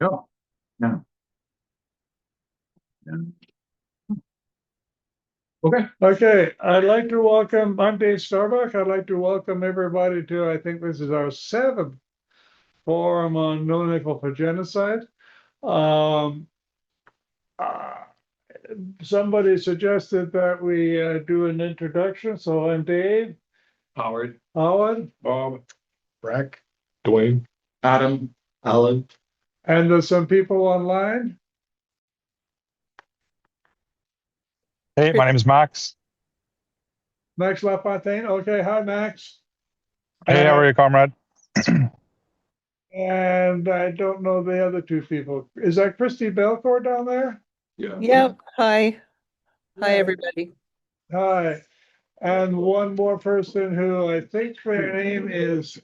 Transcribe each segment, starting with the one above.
No, no. Yeah. Okay. Okay, I'd like to welcome, I'm Dave Starbuck. I'd like to welcome everybody to, I think this is our seventh forum on No Nickel for Genocide. Um, uh, Somebody suggested that we do an introduction, so I'm Dave. Howard. Howard, Bob. Breck. Dwayne. Adam. Alan. and there's some people online. Hey, my name is Max. Max LaFontaine. Okay, hi, Max. Hey, how are you, comrade? And I don't know the other two people. Is that Christy Belcourt down there? Yeah. Yep. Hi. Hi, Yeah. everybody. Hi. And one more person who I think their name is,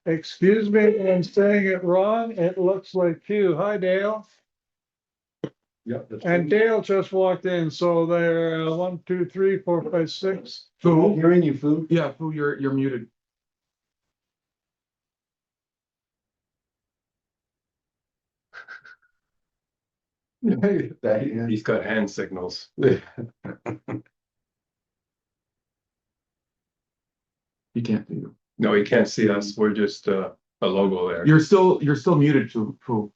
excuse me if I'm saying it wrong, it looks like Q. Hi, Dale. Yeah. And Dale just walked in, so they're 1, 2, 3, 4, 5, 6. Fu. Hearing you, Fu. Yeah, Fu, you're muted. He's got hand signals. He can't see you. No, he can't see us. We're just a logo there. You're still muted, Fu.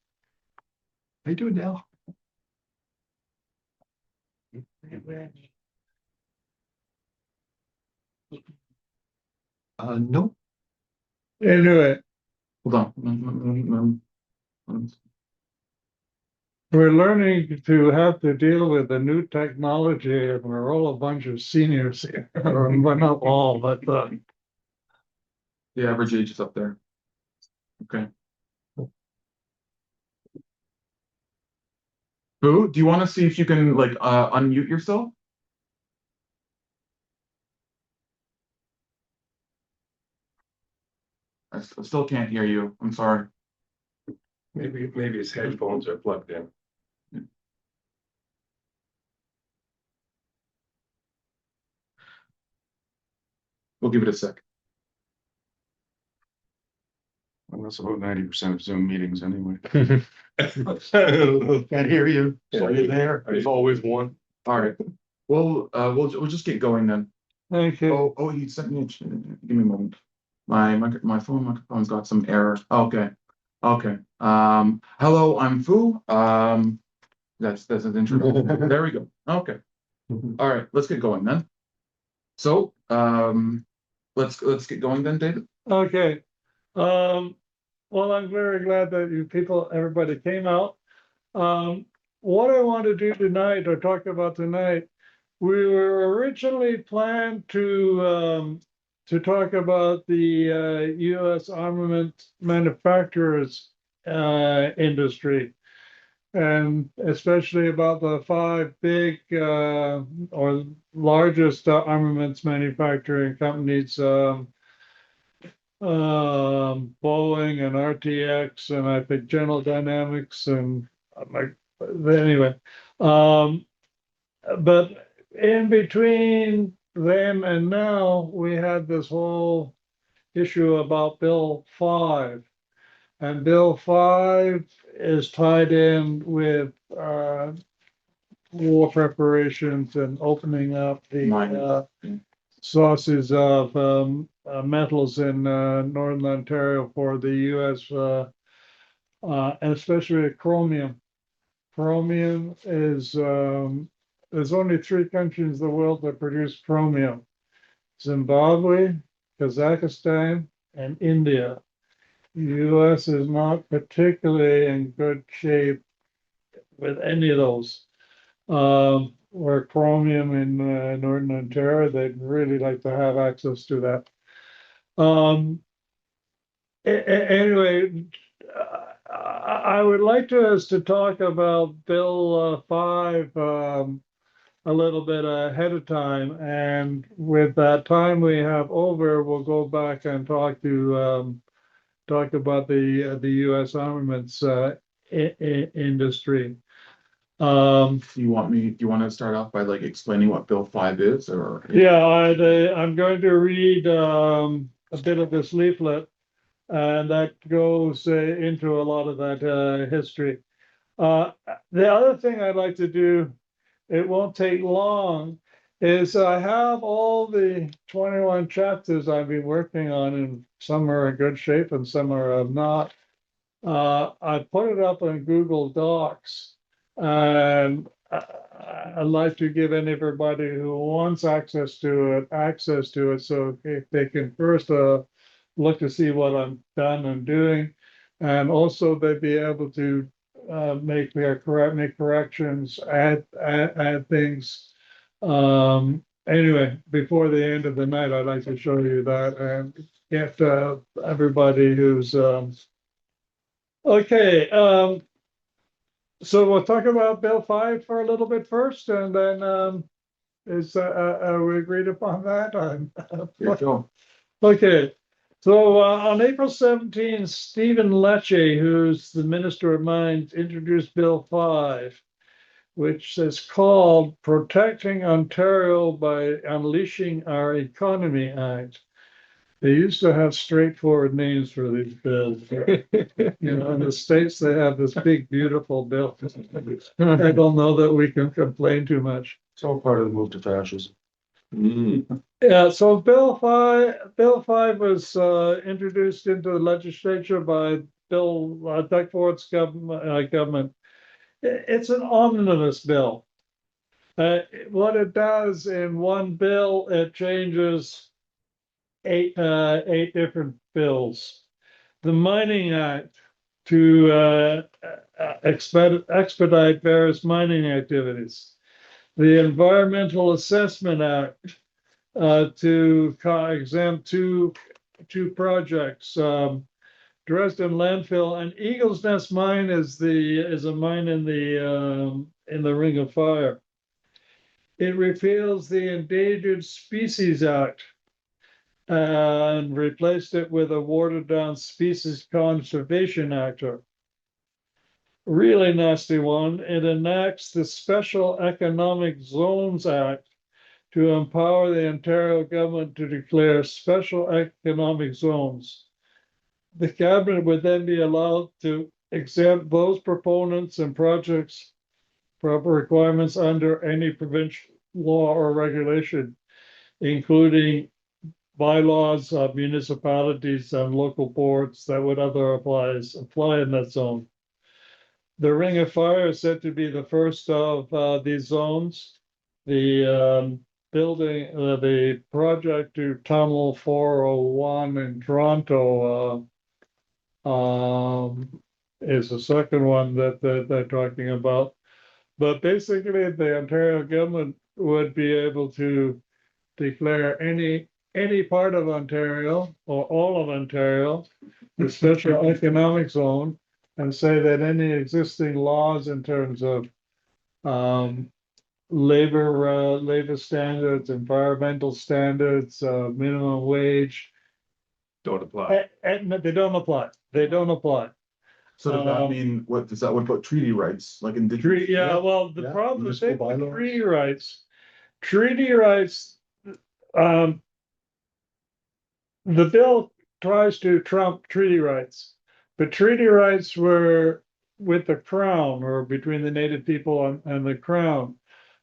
How you doing, Dale? No. Anyway, Hold on. we're learning to have to deal with the new technology, and we're all a bunch of seniors here. Well, not all, but The average age is up there. Okay. Fu, do you want to see if you can like unmute yourself? I still can't hear you. I'm sorry. Maybe his headphones are plugged in. We'll give it a sec. Well, that's about 90% of Zoom meetings anyway. Can't hear you. So you're there. There's always one. All right. We'll just get going then. thank you. Oh, you sent me. Give me a moment. My phone microphone's got some error. Okay. Hello, I'm Fu. That's an intro. There we go. Okay. All right. Let's get going then. So, let's get going then, David. Okay. Well, I'm very glad that you people, everybody came out. What I want to do tonight or talk about tonight, we were originally planned to talk about the U.S. armament manufacturers industry, and especially about the five big or largest armaments manufacturing companies. Boeing and RTX, and I think General Dynamics, and like anyway. Um, but in between then and now, we had this whole issue about Bill 5. And Bill 5 is tied in with war preparations and opening up the sources of metals in northern Ontario for the U.S. And especially chromium. Chromium is there's only three countries in the world that produce chromium: Zimbabwe, Kazakhstan, and India. The U.S. is not particularly in good shape with any of those. Or chromium in Northern Ontario, they'd really like to have access to that. Anyway, I would like to us to talk about Bill 5 a little bit ahead of time, and with that time we have over, we'll go back and talk about the U.S. armaments industry. Do you want to start off by like explaining what Bill 5 is, or? Yeah, I'm going to read a bit of this leaflet. And that goes into a lot of that history. The other thing I'd like to do, it won't take long, is I have all the 21 chapters I've been working on, and some are in good shape and some are not. I put it up on Google Docs, and I'd like to give everybody who wants access to it. So if they can first look to see what I'm done and doing, and also they'd be able to make corrections, add things. Anyway, before the end of the night, I'd like to show you that and get everybody who's okay. So we'll talk about Bill 5 for a little bit first, and then is we agreed upon that? Here you go. Okay. So on April 17th, Stephen Lecce, who's the Minister of Mines, introduced Bill 5, which is called Protecting Ontario by Unleashing Our Economy Act. They used to have straightforward names for these bills. You know, in the States, they have this big, beautiful bill. I don't know that we can complain too much. It's all part of the move to fascism. Yeah, so Bill 5 was introduced into the legislature by Doug Ford's government. It's an omnibus bill. What it does in one bill, it changes eight different bills. The Mining Act to expedite various mining activities. The Environmental Assessment Act to exempt two projects. Dresden landfill and Eagle's Nest mine is a mine in the Ring of Fire. It repeals the Endangered Species Act and replaced it with a watered down Species Conservation Act. Really nasty one. It enacts the Special Economic Zones Act to empower the Ontario government to declare special economic zones. The cabinet would then be allowed to exempt those proponents and projects proper requirements under any provincial law or regulation, including bylaws of municipalities and local boards that would otherwise apply in that zone. The Ring of Fire is said to be the first of these zones. The the project to tunnel 401 in Toronto is the second one that they're talking about. But basically, the Ontario government would be able to declare any part of Ontario or all of Ontario the special economic zone, and say that any existing laws in terms of labor standards, environmental standards, minimum wage, Don't apply. they don't apply. They don't apply. So does that mean, what does that, what about treaty rights, like indigenous? Yeah, well, the Yeah, problem is municipal with bylaws. treaty rights, the bill tries to trump treaty rights, but treaty rights were with the crown or between the native people and the crown.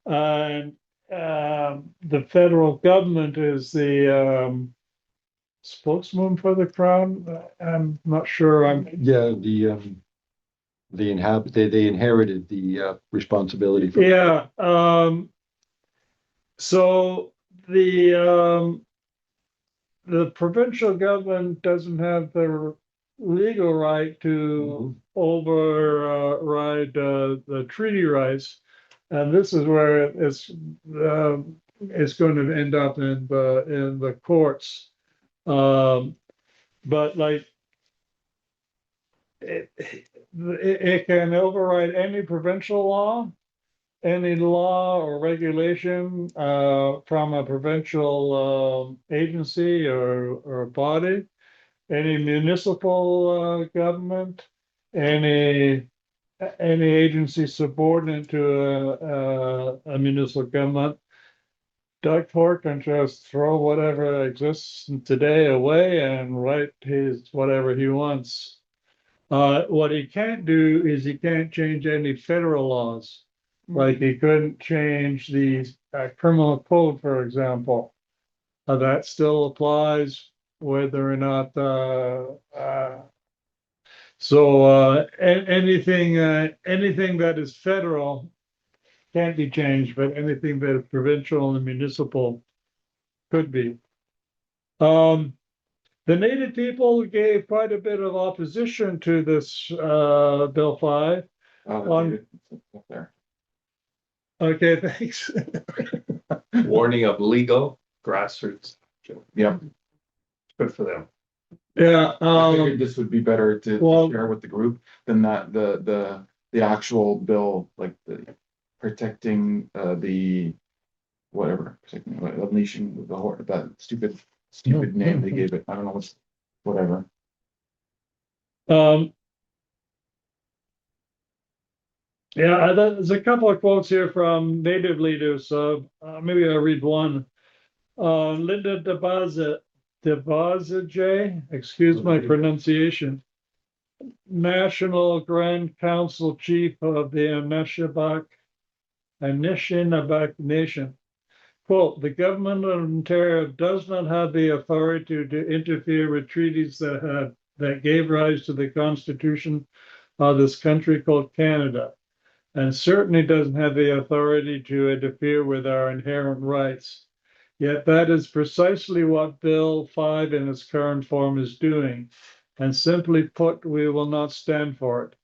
And the federal government is the spokesman for the crown. I'm not sure. Yeah, they inherited the responsibility for. Yeah. So the provincial government doesn't have the legal right to override the treaty rights, and this is where it's going to end up in the courts. But like it can override any provincial law, any law or regulation from a provincial agency or body, any municipal government, any agency subordinate to a municipal government. Doug Ford can just throw whatever exists today away and write his whatever he wants. What he can't do is he can't change any federal laws. Like he couldn't change the criminal code, for example. That still applies whether or not anything that is federal can't be changed, but anything that is provincial and municipal could be. The native people gave quite a bit of opposition to this Bill 5. Up there. Okay, thanks. Warning of legal grassroots. Yeah, Good for them. Yeah, I figured this would be better to well- share with the group than that the actual bill, like the protecting the whatever, protecting unleashing the horde, that stupid name they gave it. I don't know what's whatever. Yeah, there's a couple of quotes here from native leaders. Maybe I'll read one. Linda DeBazajay, excuse my pronunciation, National Grand Council Chief of the Anishinaabe Nation. Quote, the government of Ontario does not have the authority to interfere with treaties that gave rise to the Constitution of this country called Canada, and certainly doesn't have the authority to interfere with our inherent rights. Yet that is precisely what Bill 5 in its current form is doing. And simply put, we will not stand for it.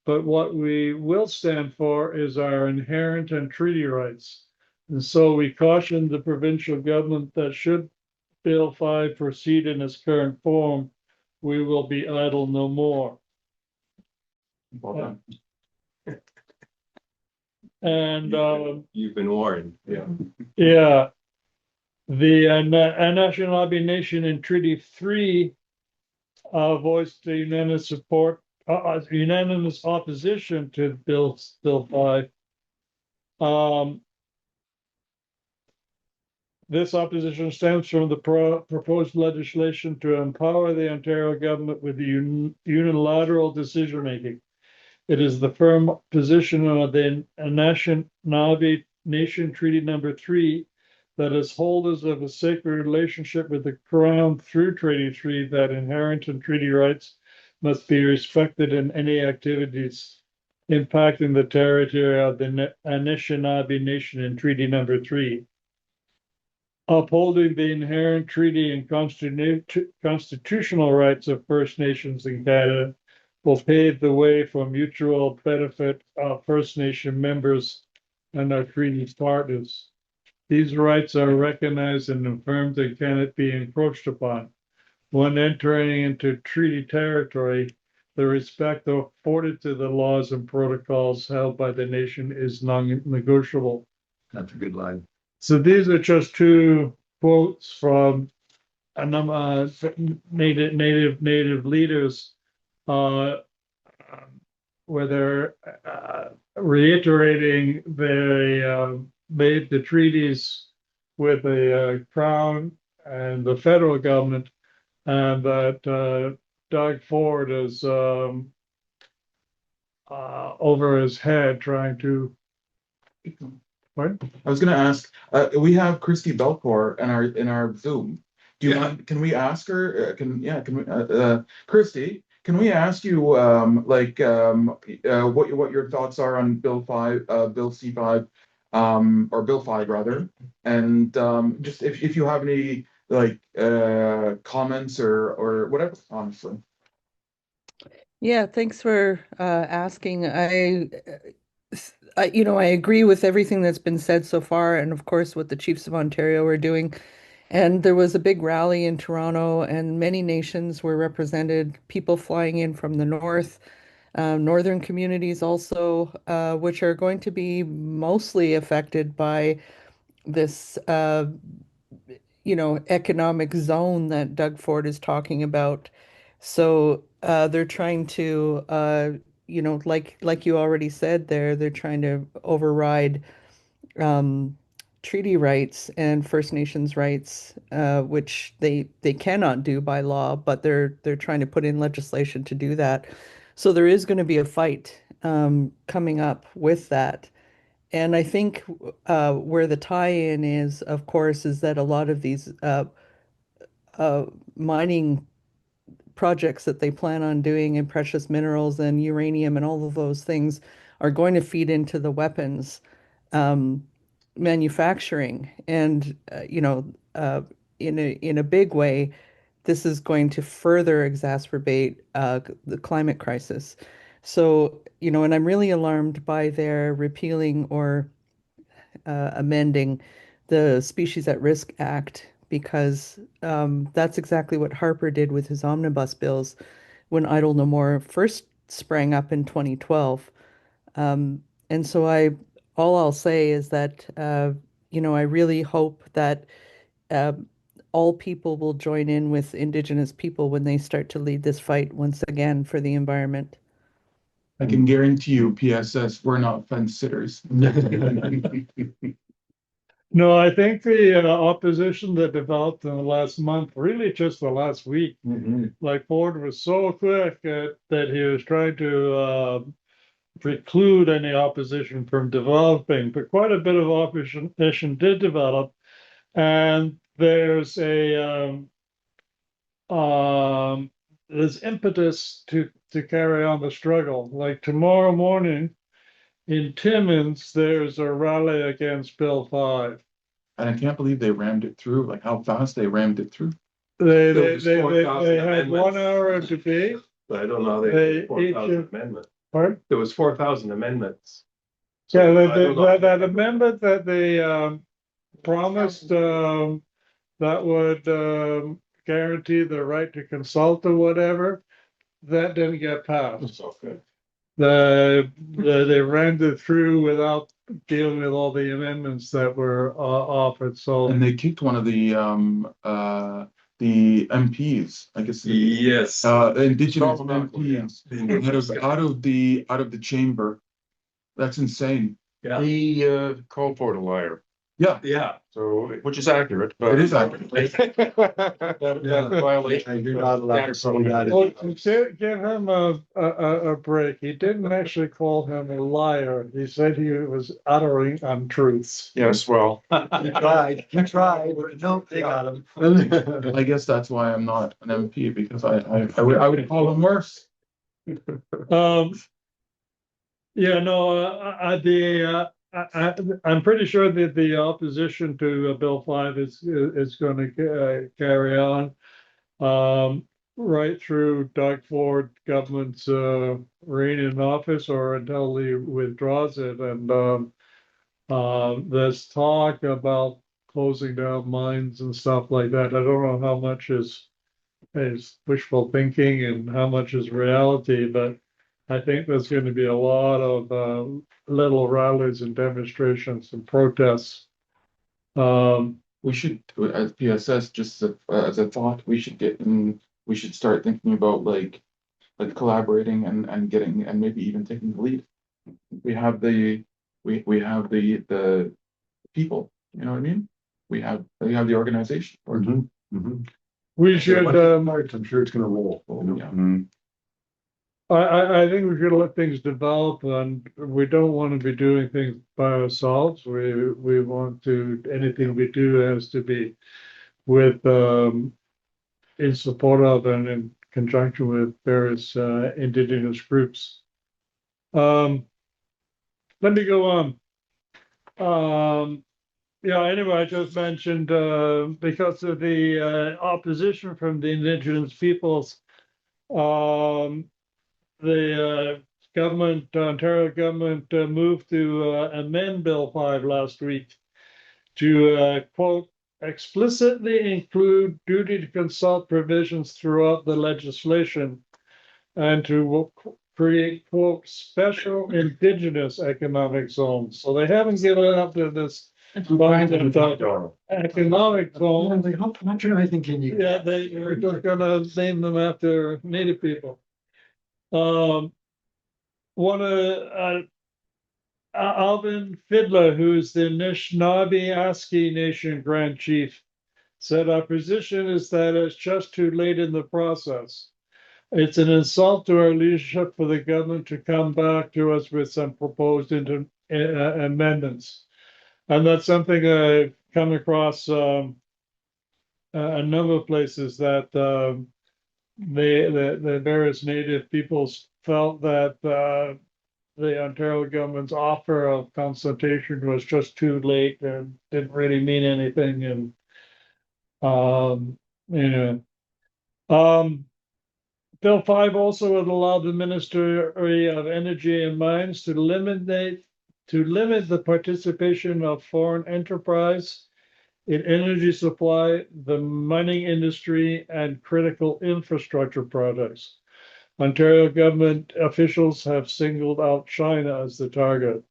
But what we will stand for is our inherent and treaty rights. And so we caution the provincial government that should Bill 5 proceed in its current form, we will be idle no more. Well done. And You've been warned. Yeah. yeah, the Anishinaabe Nation in Treaty 3 voiced the unanimous opposition to Bill 5. This opposition stems from the proposed legislation to empower the Ontario government with unilateral decision making. It is the firm position of the Anishinaabe Nation Treaty Number 3 that as holders of a sacred relationship with the Crown through Treaty 3 that inherent and treaty rights must be respected in any activities impacting the territory of the Anishinaabe Nation in Treaty Number 3. Upholding the inherent treaty and constitutional rights of First Nations in Canada will pave the way for mutual benefit of First Nation members and our treaty partners. These rights are recognized and affirmed and cannot be encroached upon. When entering into treaty territory, the respect afforded to the laws and protocols held by the nation is non-negotiable. That's a good line. So these are just two quotes from a number of native leaders, where they're reiterating they made the treaties with the Crown and the federal government, and that Doug Ford is over his head trying to. What? I was gonna ask, we have Christy Belcourt in our Zoom. Do you Yeah. mind, can we ask her, Christy, can we ask you, what your thoughts are on Bill 5, Bill C5, or Bill 5 rather? And, just if you have any, comments or whatever, honestly. Yeah, thanks for asking. I agree with everything that's been said so far, and of course what the Chiefs of Ontario are doing. And there was a big rally in Toronto, and many nations were represented, people flying in from the north, northern communities also, which are going to be mostly affected by this, economic zone that Doug Ford is talking about. So they're trying to, like you already said there, they're trying to override treaty rights and First Nations rights, which they cannot do by law, but they're trying to put in legislation to do that. So there is going to be a fight coming up with that. And I think where the tie-in is, of course, is that a lot of these uh, mining projects that they plan on doing in precious minerals and uranium and all of those things are going to feed into the weapons um, manufacturing. And in a big way, this is going to further exacerbate the climate crisis. So, and I'm really alarmed by their repealing or amending the Species at Risk Act because that's exactly what Harper did with his omnibus bills when Idle No More first sprang up in 2012. And so all I'll say is that, I really hope that uh, all people will join in with Indigenous people when they start to lead this fight once again for the environment. I can guarantee you, PSS, we're not fence sitters. No, I think the opposition that developed in the last month, really just the last week, like Ford was so quick that he was trying to preclude any opposition from developing, but quite a bit of opposition did develop. And there's impetus to carry on the struggle. Like tomorrow morning in Timmins, there's a rally against Bill 5. And I can't believe they rammed it through, like how fast they rammed it through. They There was 4,000 had 1 hour of debate. I don't know, They they 4,000 each- amendments. Pardon? There was 4,000 amendments. Yeah, So I don't know. that amendment that they promised that would guarantee the right to consult or whatever, that didn't get passed. Okay. They rammed it through without dealing with all the amendments that were And offered. So they kicked one of the MPs, I guess. Yes. Indigenous Problematic, yeah. MPs out of the chamber. That's insane. Yeah. He called Ford a liar, Yeah, Yeah. so, which is accurate, but. it is accurate. That violation. And you're not allowed to say that. well, give him a break. He didn't actually call him a liar. He said he was uttering untruths. Yes, well, You tried, but no, they got him. I guess that's why I'm not an MP because I would call him worse. Yeah, no, I'm pretty sure that the opposition to Bill 5 is going to carry on right through Doug Ford government's reign in office or until he withdraws it. And there's talk about closing down mines and stuff like that. I don't know how much is wishful thinking and how much is reality, but I think there's going to be a lot of little rallies and demonstrations and protests. We should, as PSS, just as a thought, we should start thinking about like collaborating and getting and maybe even taking the lead. We have the people, you know what I mean? We have the organization. We should, I'm sure it's gonna roll. Yeah. I think we should let things develop, and we don't want to be doing things by ourselves. We want to, anything we do has to be with in support of and in conjunction with various indigenous groups. Let me go on. Yeah, anyway, I just mentioned because of the opposition from the indigenous peoples, the Ontario government moved to amend Bill 5 last week to quote, explicitly include duty to consult provisions throughout the legislation and to create, quote, special indigenous economic zones. So they haven't given up to this economic zone. How much are I thinking you? Yeah, they're just gonna name them after Native people. One Alvin Fiddler, who's the Anishinaabe Aski Nation Grand Chief, said our position is that it's just too late in the process. It's an insult to our leadership for the government to come back to us with some proposed amendments. And that's something I've come across a number of places that the various Native peoples felt that the Ontario government's offer of consultation was just too late and didn't really mean anything. And you know, Bill 5 also would allow the Ministry of Energy and Mines to limit the participation of foreign enterprise in energy supply, the mining industry, and critical infrastructure projects. Ontario government officials have singled out China as the target.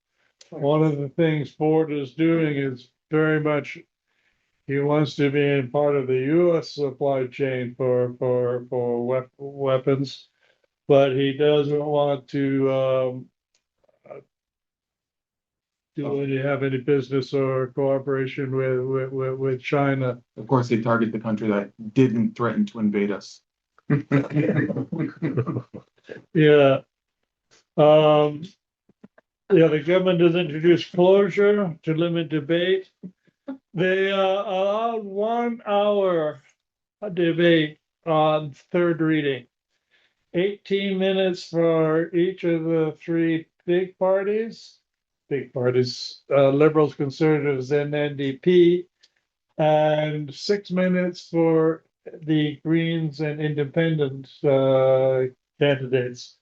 One of the things Ford is doing is very much he wants to be in part of the U.S. supply chain for weapons, but he doesn't want to have any business or cooperation with China. Of course, they target the country that didn't threaten to invade us. Yeah. Yeah, the government has introduced closure to limit debate. They allowed 1 hour debate on third reading. 18 minutes for each of the three big parties, Liberals, Conservatives, and NDP, and 6 minutes for the Greens and Independent candidates.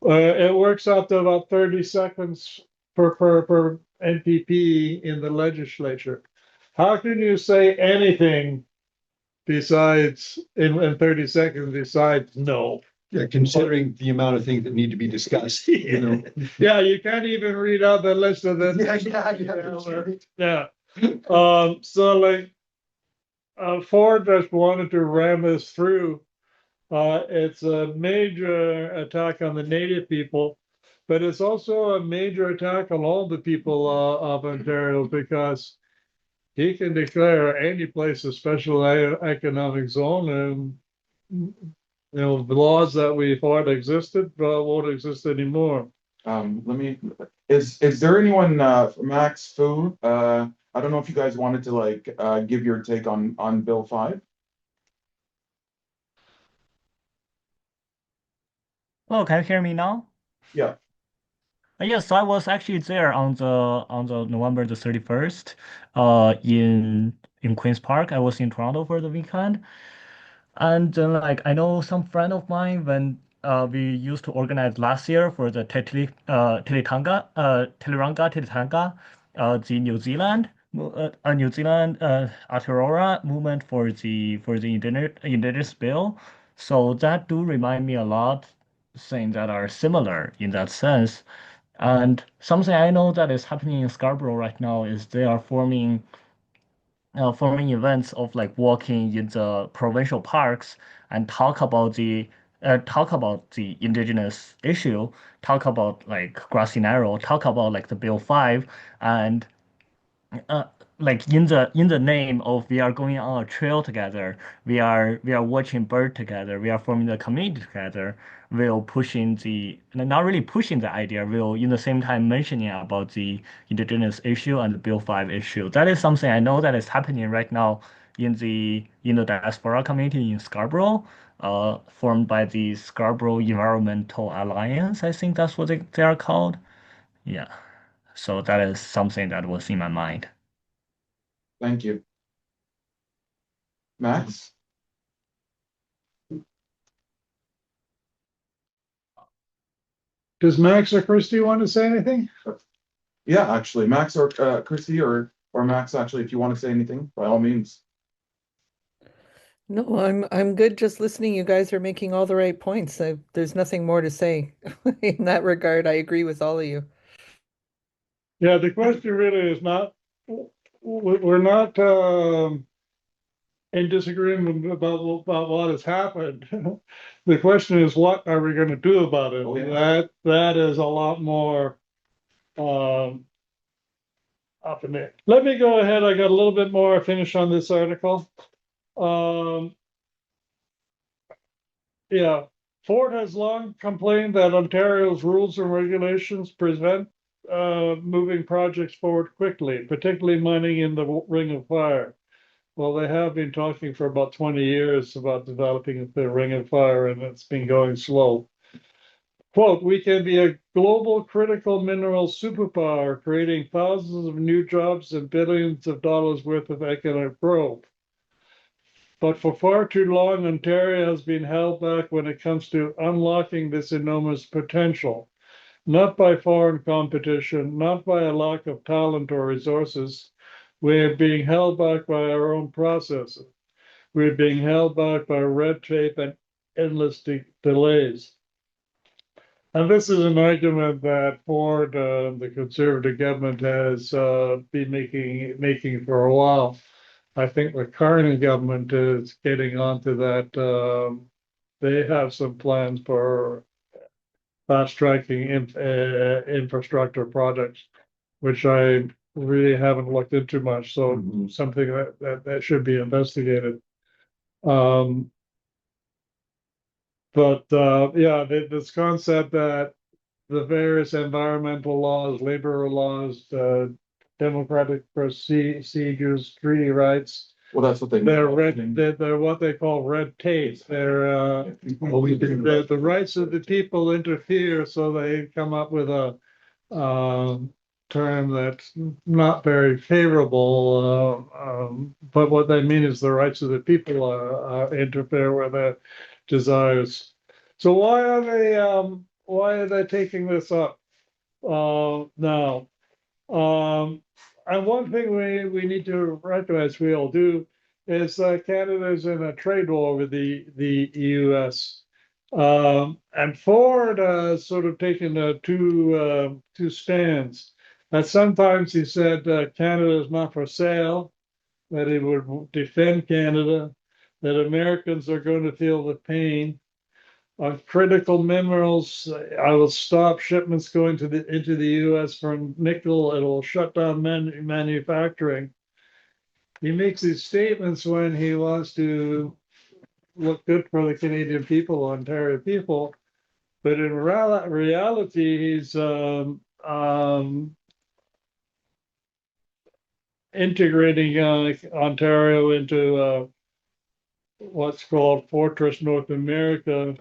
It works out to about 30 seconds per NPP in the legislature. How can you say anything besides in 30 seconds besides no? Yeah, considering the amount of things that need to be discussed, you know. Yeah, you can't even read out the list of them. Yeah. So like Ford just wanted to ram this through. It's a major attack on the Native people, but it's also a major attack on all the people of Ontario because he can declare any place a special economic zone, and the laws that we thought existed won't exist anymore. Is there anyone, Max Fu? I don't know if you guys wanted to like give your take on Bill 5. Oh, can you hear me now? Yeah. Yes, so I was actually there on the November the 31st, in Queens Park. I was in Toronto for the weekend. And then, like, I know some friend of mine when we used to organize last year for the Titiranga, the New Zealand Aotearoa movement for the indigenous bill. So that do remind me a lot, things that are similar in that sense. And something I know that is happening in Scarborough right now is they are forming events of like walking in the provincial parks and talk about the indigenous issue, talk about like grassy narrow, talk about like the Bill 5, and uh, like in the name of we are going on a trail together, we are watching bird together, we are forming the community together, we'll pushing the not really pushing the idea, we'll in the same time mentioning about the indigenous issue and the Bill 5 issue. That is something I know that is happening right now in the diaspora community in Scarborough, formed by the Scarborough Environmental Alliance. I think that's what they are called. Yeah. So that is something that was in my mind. Thank you. Max? Does Max or Christy want to say anything? Yeah, actually, Max or Chrissy or Max, actually, if you want to say anything, by all means. No, I'm good just listening. You guys are making all the right points. There's nothing more to say in that regard. I agree with all of you. Yeah, the question really is not, we're not in disagreement about what has happened. The question is, what are we going to do about it? Oh, yeah. That is a lot more Um, up in there. Let me go ahead. I got a little bit more to finish on this article. Um, yeah, Ford has long complained that Ontario's rules and regulations prevent moving projects forward quickly, particularly mining in the Ring of Fire. Well, they have been talking for about 20 years about developing the Ring of Fire, and it's been going slow. Quote, we can be a global critical mineral superpower, creating thousands of new jobs and billions of dollars worth of economic growth. But for far too long, Ontario has been held back when it comes to unlocking this enormous potential, not by foreign competition, not by a lack of talent or resources. We're being held back by our own processes. We're being held back by red tape and endless delays. And this is an argument that Ford, the Conservative government, has been making for a while. I think the current government is getting onto that. They have some plans for fast tracking infrastructure projects, which I really haven't looked into much. So something that should be investigated. But yeah, this concept that the various environmental laws, labor laws, democratic procedures, treaty rights. Well, that's what they. They're what they call red tape. The rights of the people interfere, so they come up with a term that's not very favorable. But what they mean is the rights of the people interfere with their desires. So why are they taking this up now? And one thing we need to recognize, we all do, is that Canada's in a trade war with the US. And Ford sort of taken two stands. And sometimes he said Canada is not for sale, that he would defend Canada, that Americans are going to feel the pain. On critical minerals, I will stop shipments going into the US from nickel. It will shut down manufacturing. He makes these statements when he wants to look good for the Canadian people, Ontario people, but in reality, he's integrating Ontario into what's called Fortress North America.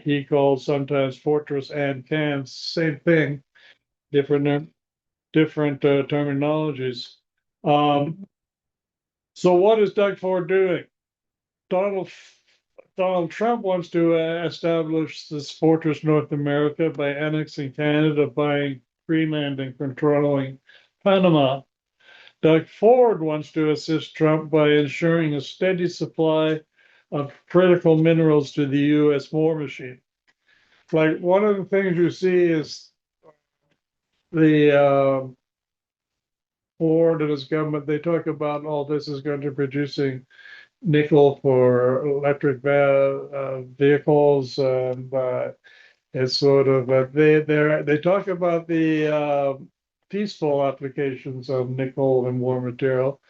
He calls sometimes Fortress and Cans, same thing, different terminologies. So what is Doug Ford doing? Donald Trump wants to establish this Fortress North America by annexing Canada, buying Greenland, and controlling Panama. Doug Ford wants to assist Trump by ensuring a steady supply of critical minerals to the U.S. war machine. Like one of the things you see is the Ford and his government, they talk about all this is going to producing nickel for electric vehicles, and it's sort of they talk about the peaceful applications of nickel and war material.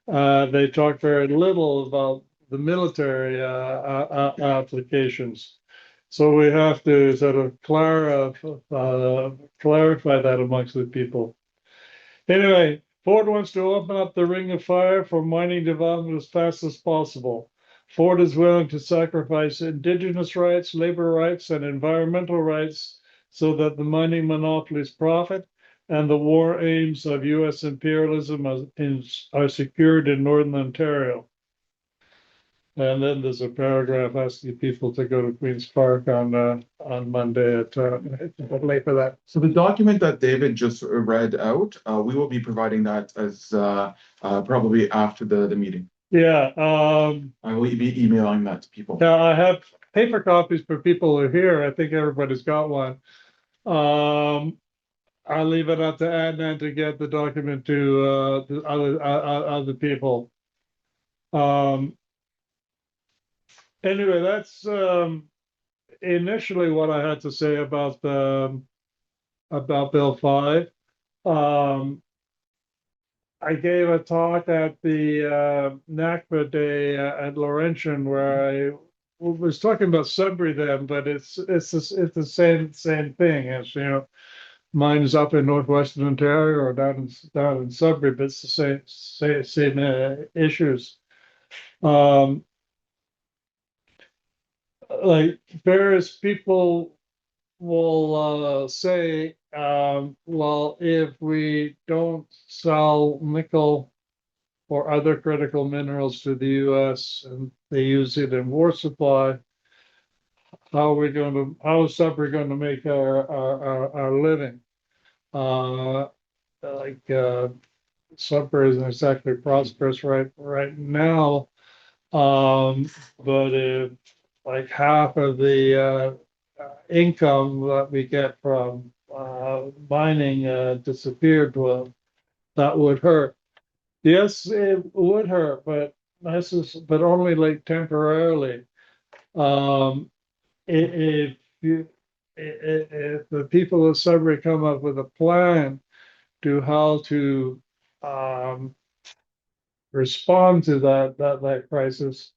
They talk very little about the military applications. So we have to sort of clarify that amongst the people. Anyway, Ford wants to open up the Ring of Fire for mining development as fast as possible. Ford is willing to sacrifice indigenous rights, labor rights, and environmental rights so that the mining monopolies profit and the war aims of U.S. imperialism are secured in Northern Ontario. And then there's a paragraph asking people to go to Queen's Park on Monday at late for that. So the document that David just read out, we will be providing that as probably after the meeting. Yeah. I will be emailing that to people. Now I have paper copies for people who are here. I think everybody's got one. I'll leave it up to Adnan to get the document to the other people. Anyway, that's initially what I had to say about the about Bill 5. Um, I gave a talk at the NACPA Day at Laurentian where I was talking about Sudbury then, but it's the same thing as mine is up in northwestern Ontario or down in Sudbury, but it's the same issues. Um, like various people will say, well, if we don't sell nickel or other critical minerals to the US and they use it in war supply, how is Sudbury going to make our living? Like Sudbury isn't exactly prosperous right now. But if like half of the income that we get from mining disappeared, well, that would hurt. Yes, it would hurt, but but only like temporarily. Um, if you if the people of Sudbury come up with a plan to how to um, respond to that crisis,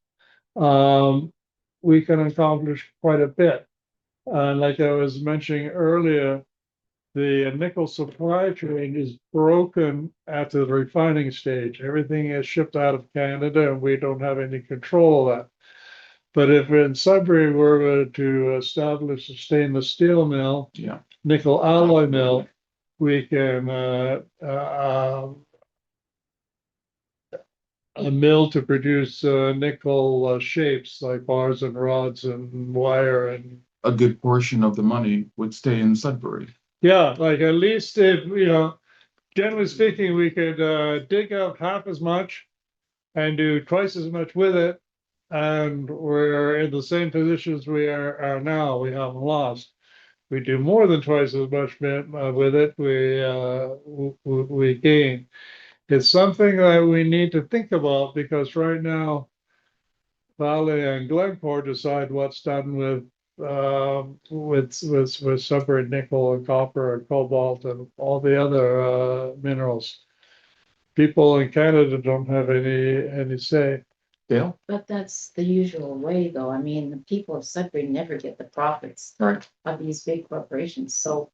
we can accomplish quite a bit. And like I was mentioning earlier, the nickel supply chain is broken at the refining stage. Everything is shipped out of Canada and we don't have any control of that. But if in Sudbury we're to establish a stainless steel mill, Yeah. nickel alloy mill, we can a mill to produce nickel shapes like bars and rods and wire and A good portion of the money would stay in Sudbury. yeah, like at least if generally speaking, we could dig up half as much and do twice as much with it, and we're in the same position as we are now. We haven't lost. We do more than twice as much with it. We gain. It's something that we need to think about because right now, Valley and Glencore decide what's done with Sudbury nickel and copper and cobalt and all the other minerals. People in Canada don't have any say. Dale? But that's the usual way, though. I mean, the people of Sudbury never get the profits Right. of these big corporations, so.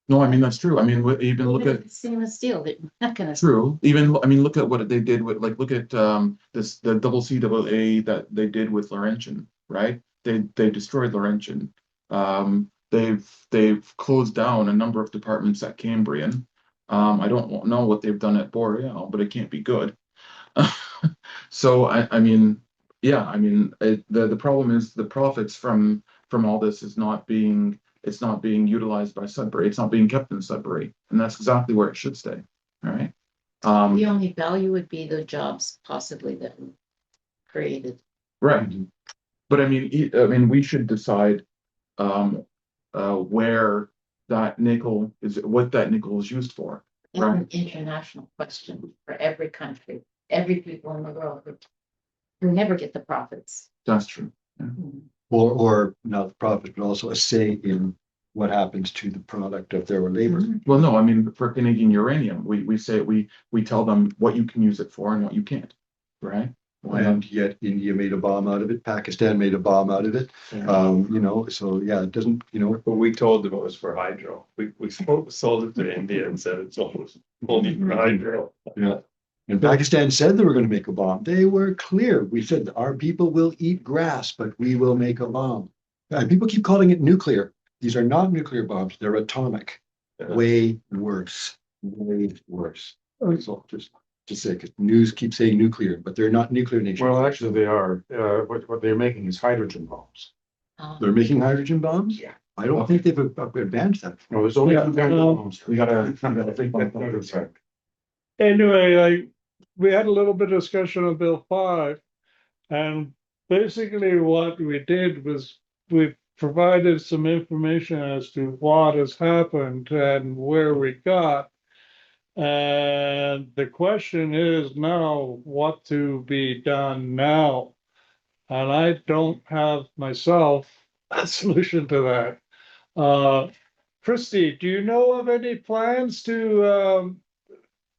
No, I mean, that's true. I mean, even look at Stainless steel, they're not gonna. true. Even, I mean, look at what they did with, like, look at the double CAA that they did with Laurentian, right? They destroyed Laurentian. They've closed down a number of departments at Cambrian. I don't know what they've done at Boreal, but it can't be good. So I mean, yeah, I mean, the problem is the profits from all this is not being utilized by Sudbury. It's not being kept in Sudbury, and that's exactly where it should stay. All right. The only value would be the jobs possibly that were created. Right. But I mean, we should decide where that nickel is, what that nickel is used for. It's Right. an international question for every country, every people in the world who never get the profits. That's true. Or not the profit, but also a say in what happens to the product of their labor. Well, no, I mean, for Canadian uranium, we say we tell them what you can use it for and what you can't, right? And yet India made a bomb out of it. Pakistan made a bomb out of it. So yeah, it doesn't, But we told them it was for hydro. We sold it to India and said it's only for hydro. yeah. And Pakistan said they were going to make a bomb. They were clear. We said our people will eat grass, but we will make a bomb. And people keep calling it nuclear. These are not nuclear bombs. They're atomic. Way worse. Way worse. So just to say, because news keeps saying nuclear, but they're not nuclear nations. Well, actually, they are. What they're making is hydrogen bombs. They're making hydrogen bombs? Yeah. I don't think they've advanced that. No, there's only Yeah, two kinds of no. bombs. We gotta think about that. Anyway, we had a little bit of discussion on Bill 5, and basically what we did was we provided some information as to what has happened and where we got. And the question is now what to be done now. And I don't have myself a solution to that. Christie, do you know of any plans to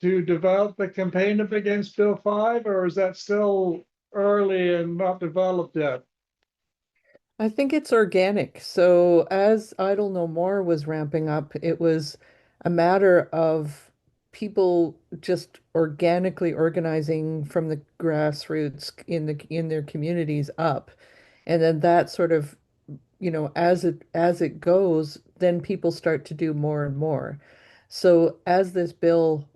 develop the campaign up against Bill 5, or is that still early and not developed yet? I think it's organic. So as Idle No More was ramping up, it was a matter of people just organically organizing from the grassroots in their communities up. And then that sort of, as it goes, then people start to do more and more. So as this bill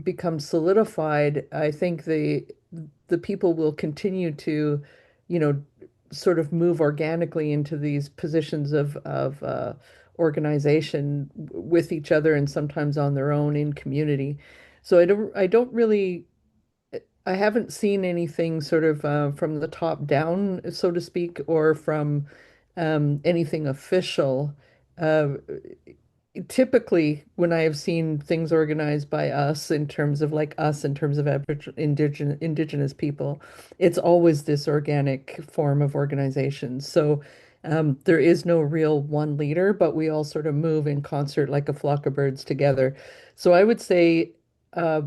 becomes solidified, I think the people will continue to, you know, sort of move organically into these positions of organization with each other and sometimes on their own in community. So I don't really I haven't seen anything sort of from the top down, so to speak, or from anything official. Uh, Typically, when I have seen things organized by us in terms of indigenous people, it's always this organic form of organization. So there is no real one leader, but we all sort of move in concert like a flock of birds together. So I would say uh,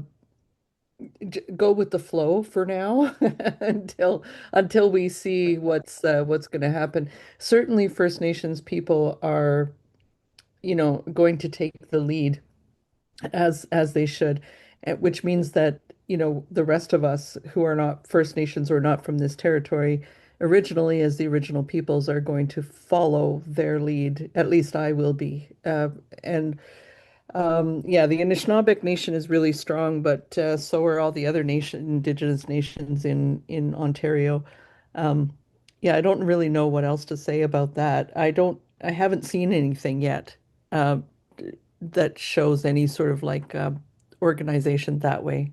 go with the flow for now until we see what's going to happen. Certainly, First Nations people are, going to take the lead as they should, which means that, the rest of us who are not First Nations or not from this territory originally as the original peoples are going to follow their lead. At least I will be. And yeah, the Anishinaabeg Nation is really strong, but so are all the other Indigenous nations in Ontario. Um, yeah, I don't really know what else to say about that. I haven't seen anything yet uh, that shows any sort of like organization that way.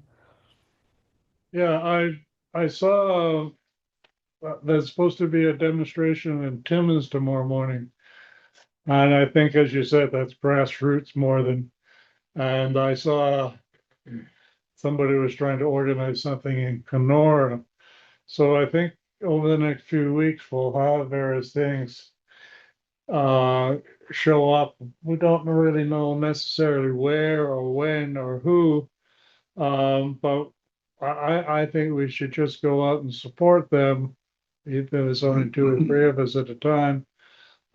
Yeah, I saw there's supposed to be a demonstration in Timmins tomorrow morning. And I think, as you said, that's grassroots more than, and I saw somebody was trying to organize something in Kenora. So I think over the next few weeks, we'll have various things uh, show up. We don't really know necessarily where or when or who, but I think we should just go out and support them, even if there's only two or three of us at a time.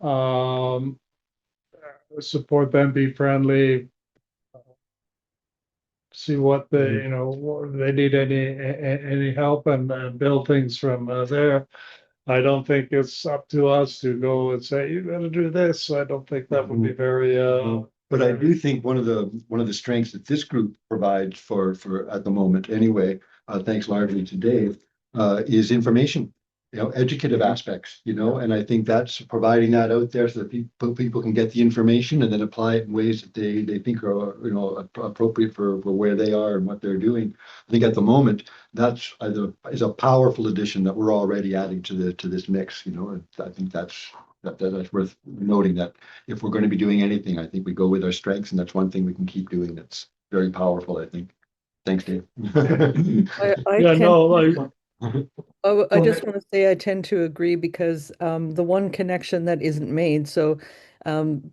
Um, Support them, be friendly, see what they, they need any help and build things from there. I don't think it's up to us to go and say, you gotta do this. I don't think that would be very, But I do think one of the strengths that this group provides for at the moment anyway, thanks largely to Dave, is information. Educative aspects, and I think that's providing that out there so that people can get the information and then apply it in ways that they think are, appropriate for where they are and what they're doing. I think at the moment, that's is a powerful addition that we're already adding to this mix, and I think that's worth noting, that if we're going to be doing anything, I think we go with our strengths, and that's one thing we can keep doing that's very powerful, I think. Thanks, Dave. I yeah, tend no, like, Oh, I go just ahead. want to say I tend to agree because the one connection that isn't made, so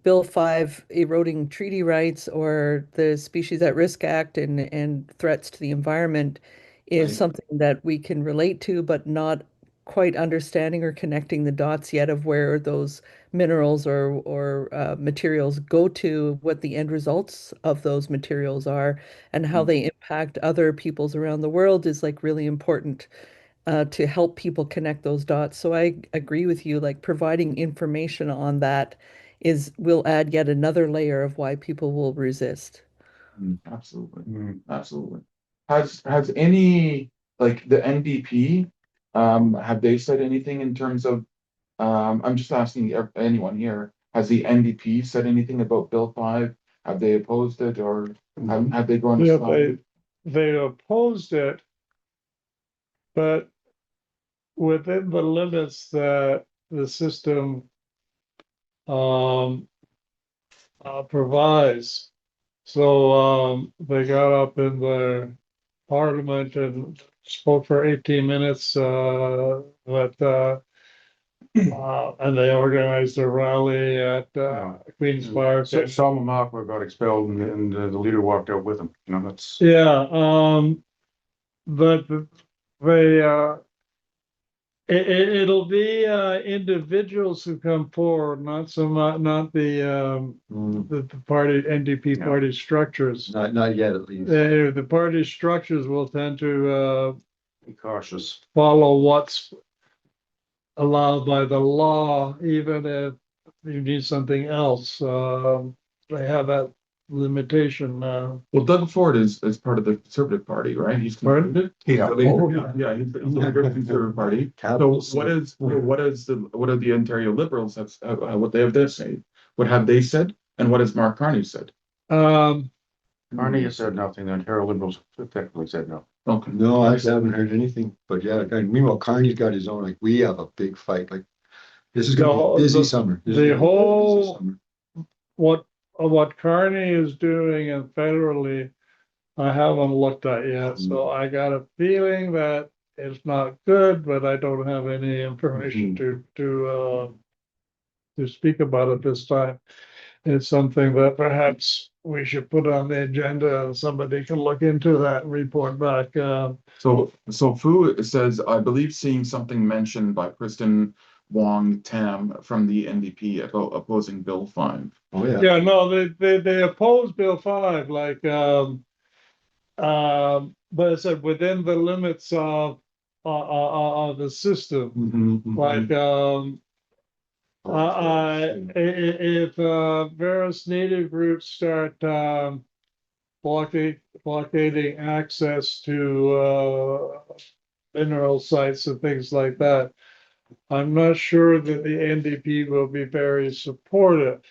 Bill 5 eroding treaty rights or the Species at Risk Act and threats to the environment is Right. something that we can relate to, but not quite understanding or connecting the dots yet of where those minerals or materials go to, what the end results of those materials are, and how they impact other peoples around the world is like really important to help people connect those dots. So I agree with you, like providing information on that will add yet another layer of why people will resist. Absolutely, Mm. absolutely. Has any, like the NDP, have they said anything in terms of, I'm just asking anyone here, has the NDP said anything about Bill 5? Have they opposed it, or have they gone Yeah, aside? they opposed it, but within the limits that the system um, provides. So they got up in the parliament and spoke for 18 minutes, but And they organized a rally at Queen's Park. So Salma Mahmoud got expelled and the leader walked out with him, you know, that's. Yeah, but they it'll be individuals who come forward, not so much, not the party NDP Yeah. party structures. Not yet, at least. The party structures will tend to Be cautious. follow what's allowed by the law, even if you need something else. They have that limitation now. Well, Doug Ford is part of the Conservative Party, right? He's Pardon? conservative. Yeah. The leader. Oh, yeah. Yeah, he's the leader of the Conservative Party. Capital So what are the Ontario Liberals have, what they have to say? What have they said? And what has Mark Carney said? Carney has said nothing, the Ontario Liberals technically said no. Okay. No, I haven't heard anything, but yeah, meanwhile, Carney's got his own, like, we have a big fight, like, this is gonna be a busy summer. This is the gonna be a busy whole- summer. what Carney is doing and federally, I haven't looked at yet, so I got a feeling that it's not good, but I don't have any information to speak about it this time. It's something that perhaps we should put on the agenda and somebody can look into that and report back. So Fu says, I believe seeing something mentioned by Kristen Wong Tam from the NDP about opposing Bill 5. Oh, yeah. Yeah, no, they oppose Bill 5, like, but it's within the limits of the system. Mhm, Like, if various native groups start blockading access to mineral sites and things like that, I'm not sure that the NDP will be very supportive.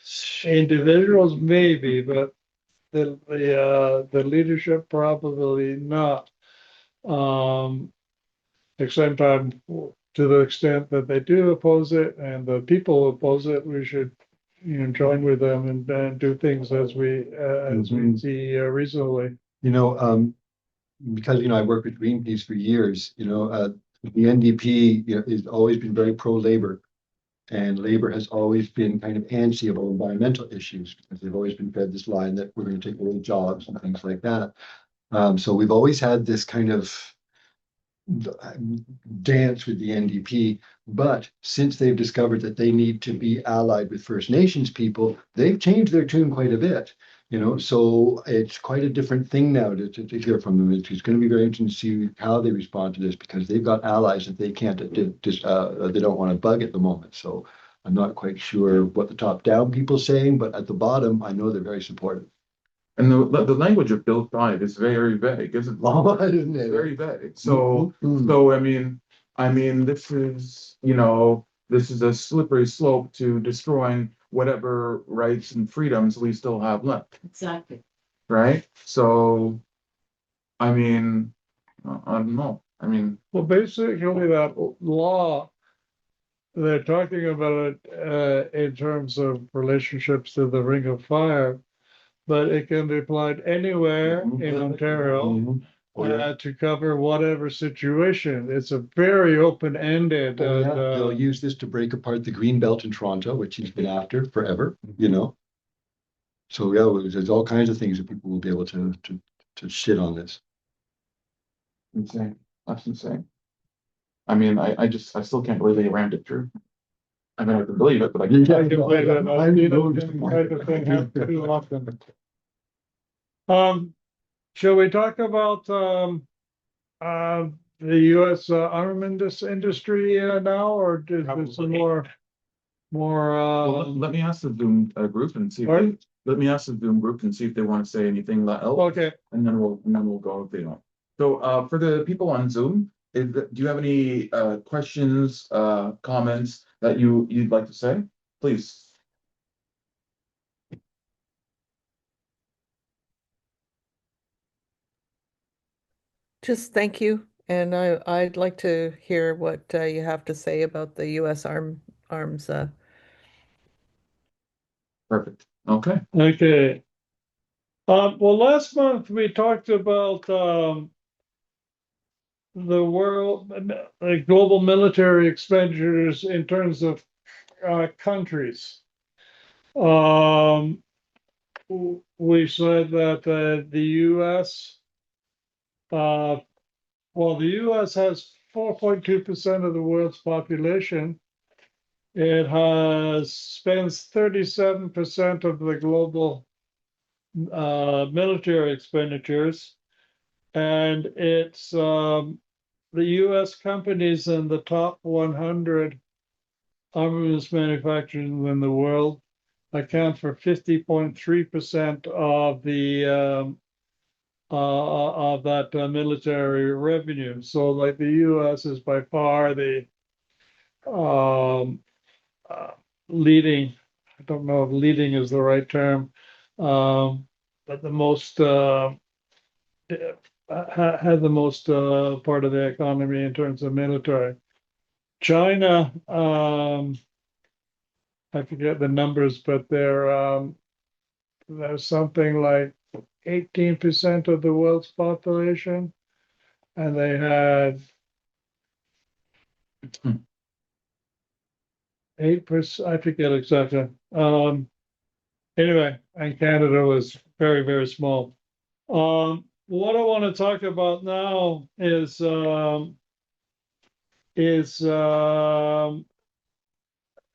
Individuals maybe, but the leadership probably not. At the same time, to the extent that they do oppose it and the people oppose it, we should, join with them and do things as we see reasonably. Because, I worked with Greenpeace for years, the NDP, has always been very pro-labor. And labor has always been kind of antsy about environmental issues because they've always been fed this line that we're going to take away jobs and things like that. So we've always had this kind of dance with the NDP, but since they've discovered that they need to be allied with First Nations people, they've changed their tune quite a bit. So it's quite a different thing now to hear from them. It's going to be very interesting to see how they respond to this because they've got allies that they can't, they don't want to bug at the moment. So I'm not quite sure what the top down people saying, but at the bottom, I know they're very supportive. And the language of Bill 5 is very vague, isn't it? Isn't It's it? very vague. So Mhm. so I mean this is this is a slippery slope to destroying whatever rights and freedoms we still have left, Exactly. right? So I mean I don't know. I mean Well, basically, that law, they're talking about it in terms of relationships to the Ring of Fire, but it can be applied anywhere in Ontario. Mhm. Oh, yeah. To cover whatever situation. It's a very open-ended. Oh, yeah. They'll use this to break apart the green belt in Toronto, which he's been after forever, So yeah, there's all kinds of things that people will be able to shit on this. insane. That's insane. I mean I still can't believe they rammed it through. I mean I can believe it, but I can't. I can believe it. I've seen it type of thing happen too often. Shall we talk about the U.S. Armaments industry now, or is there some more? Well, let me ask the Zoom group and see. Pardon? Let me ask the Zoom group and see if they want to say anything else. Okay. And then we'll go if they don't. So for the people on Zoom, do you have any questions, comments that you'd like to say? Please. Just thank you. And I'd like to hear what you have to say about the U.S. arms. Perfect. Okay. Okay. Well, last month we talked about, the world, global military expenditures in terms of countries. We said that the U.S. Well, the U.S. has 4.2% of the world's population. It spends 37% of the global military expenditures, and it's the U.S. companies in the top 100 armaments manufacturers in the world account for 50.3% of the of that military revenue. So, like the U.S. is by far the leading. I don't know if leading is the right term, but the most had the most part of the economy in terms of military. China, I forget the numbers, but there's something like 18% of the world's population, and they had 8%. I forget exactly. Anyway, and Canada was very, very small. What I want to talk about now is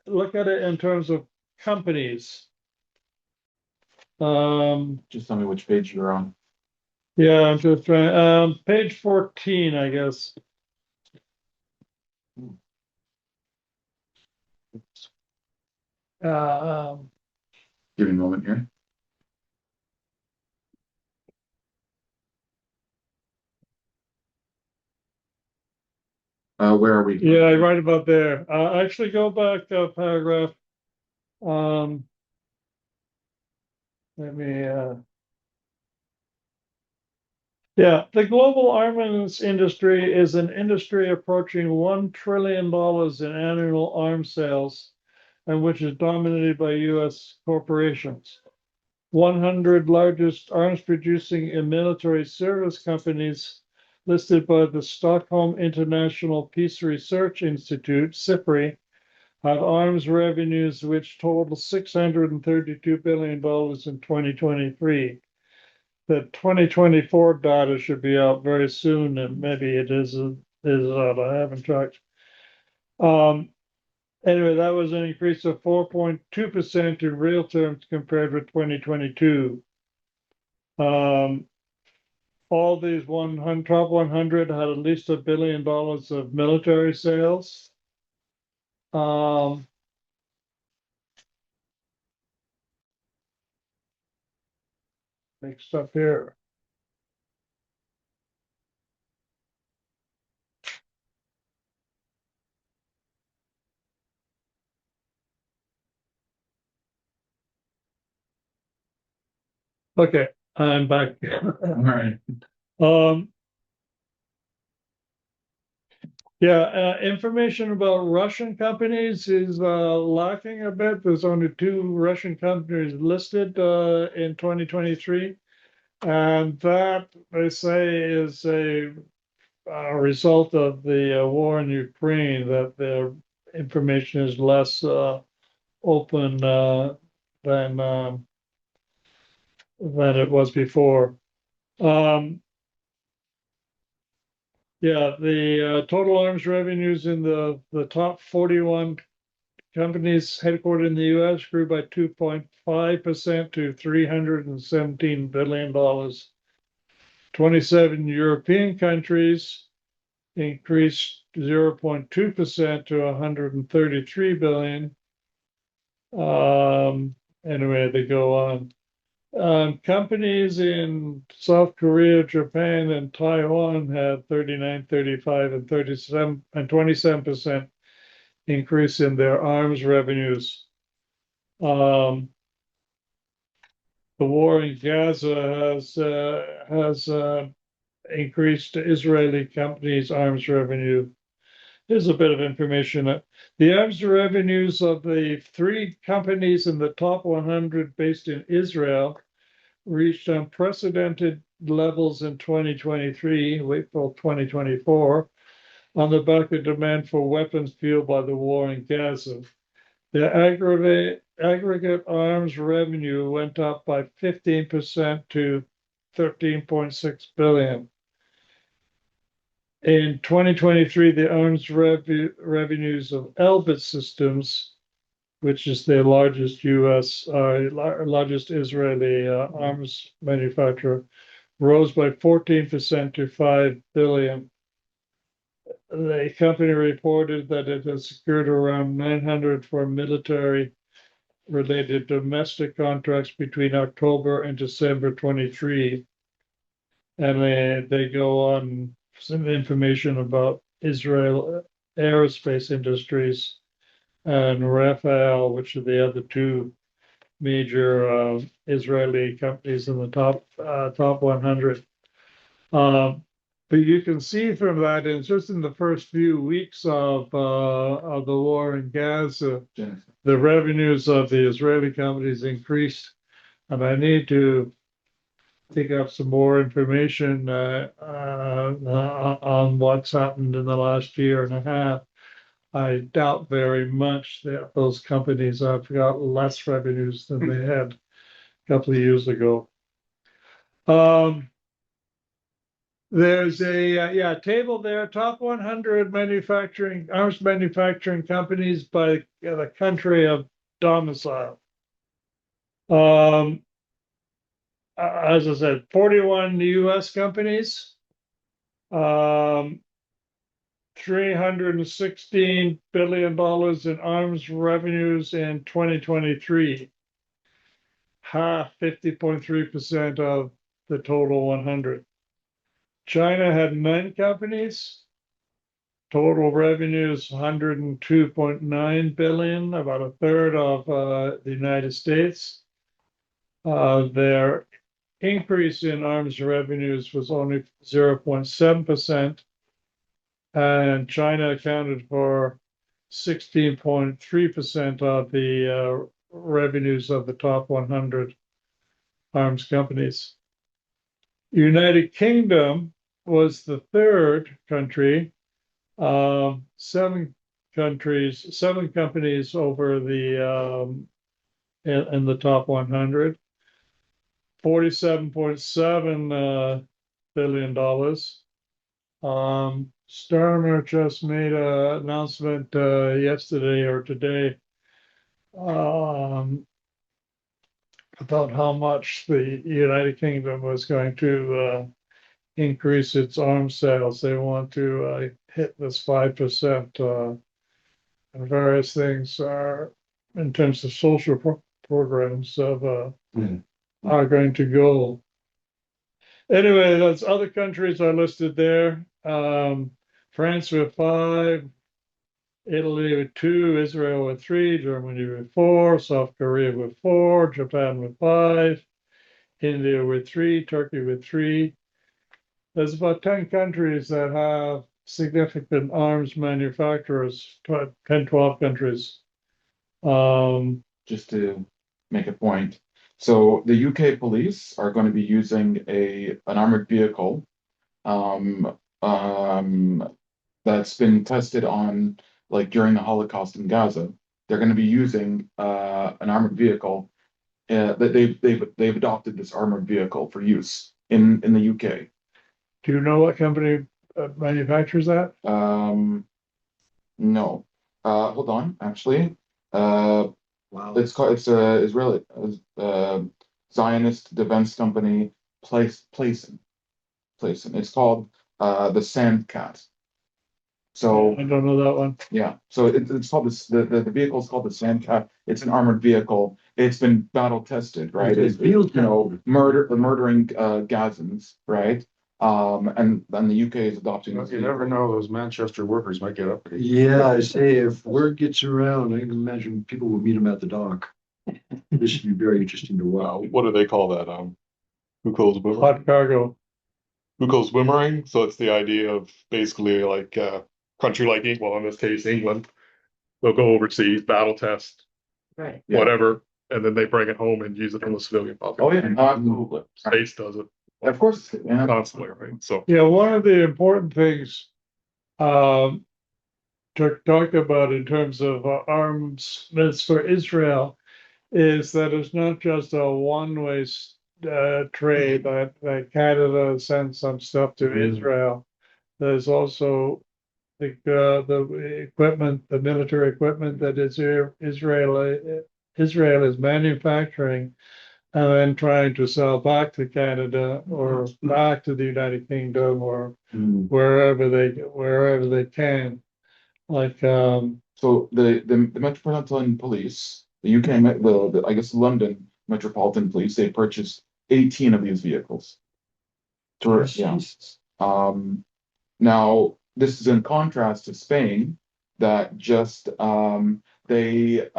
look at it in terms of companies. Just tell me which page you're on. Yeah, I'm just trying. Page 14, I guess. Give me a moment here. Where are we? Yeah, right about there. Actually, go back a paragraph. Let me. Yeah, the global armaments industry is an industry approaching $1 trillion in annual arms sales, and which is dominated by U.S. corporations. 100 largest arms producing and military service companies listed by the Stockholm International Peace Research Institute, SIPRI, had arms revenues which totaled $632 billion in 2023. The 2024 data should be out very soon, and maybe it is out. I haven't tracked. Anyway, that was an increase of 4.2% in real terms compared with 2022. All these top 100 had at least $1 billion of military sales. Mixed up here. Okay, I'm back. All right. Yeah, information about Russian companies is lacking a bit. There's only 2 Russian companies listed in 2023. And that, they say, is a result of the war in Ukraine, that the information is less open than it was before. Yeah, the total arms revenues in the top 41 companies headquartered in the U.S. grew by 2.5% to $317 billion. 27 European countries increased 0.2% to $133 billion. Anyway, they go on. Companies in South Korea, Japan, and Taiwan had 39, 35, and 37 and 27% increase in their arms revenues. The war in Gaza has increased Israeli companies' arms revenue. Here's a bit of information. The arms revenues of the 3 companies in the top 100 based in Israel reached unprecedented levels in 2023, April 2024, on the back of demand for weapons fueled by the war in Gaza. The aggregate arms revenue went up by 15% to 13.6 billion. In 2023, the arms revenues of Elbit Systems, which is the largest largest Israeli arms manufacturer, rose by 14% to 5 billion. The company reported that it has secured around 900 for military related domestic contracts between October and December 23. And they go on some information about Israel aerospace industries and Rafael, which are the other two major Israeli companies in the top 100. But you can see from that, and just in the first few weeks of the war in Gaza, the revenues of the Israeli companies increased. And I need to dig up some more information on what's happened in the last year and a half. I doubt very much that those companies have got less revenues than they had a couple of years ago. There's a table there, top 100 arms manufacturing companies by the country of domicile. As I said, 41 US companies, $316 billion in arms revenues in 2023, half 50.3% of the total 100. China had 9 companies, total revenues 102.9 billion, about a third of the United States. Their increase in arms revenues was only 0.7%, and China accounted for 16.3% of the revenues of the top 100 arms companies. United Kingdom was the third country, 7 companies over the in the top 100, $47.7 billion. Starmer just made an announcement yesterday or today about how much the United Kingdom was going to increase its arms sales. They want to hit this 5%, and various things are in terms of social programs are going to go. Anyway, those other countries are listed there. France with 5, Italy with 2, Israel with 3, Germany with 4, South Korea with 4, Japan with 5, India with 3, Turkey with 3. There's about 10 countries that have significant arms manufacturers, 10, 12 countries. Just to make a point. So the UK police are going to be using an armored vehicle that's been tested on, like, during the Holocaust in Gaza. They're going to be using an armored vehicle that they've adopted this armored vehicle for use in the UK. Do you know what company manufactures that? No. Hold on, actually. Wow. It's a Israeli Zionist defense company, Placen. It's called the Sandcat. So I don't know that one. yeah, so it's called this. The vehicle is called the Sandcat. It's an armored vehicle. It's been battle tested, right? It's field murdering Gazans, right? And then the UK is adopting this You never know, those Manchester workers might get up. Yeah, I say if word gets around, I can imagine people will meet him at the dock. This should be very interesting to watch. What do they call that? Who calls boomerang? Hot cargo. Who calls boomerang? So it's the idea of basically like country like England, in this case England, they'll go overseas, battle test, Right. Yeah. whatever, and then they bring it home and use it on the civilian Oh population. yeah, absolutely. States does it. Of course, yeah. constantly, right? So, Yeah, one of the important things um, to talk about in terms of arms for Israel is that it's not just a one-way trade that Canada sends some stuff to Israel. There's also the equipment, the military equipment that Israel is manufacturing and then trying to sell back to Canada or back to the United Kingdom or wherever they can. Like So the Metropolitan Police, the UK, I guess London Metropolitan Police, they purchased 18 of these vehicles. Yeah. Now this is in contrast to Spain, that just they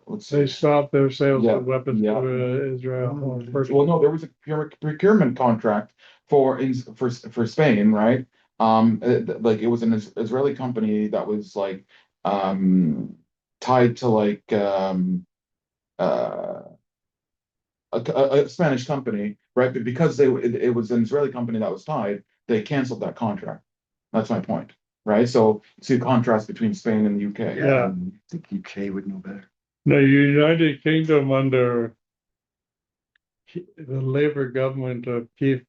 let's they see. stopped their sales Yeah, of weapons yeah. to Israel. Well, no, there was a procurement contract for Spain, right? Like it was an Israeli company that was like tied to like uh a Spanish company, right? But because it was an Israeli company that was tied, they canceled that contract. That's my point, right? So see the contrast between Spain and the UK. Yeah. I think UK would know better. The United Kingdom under the Labour government of Keir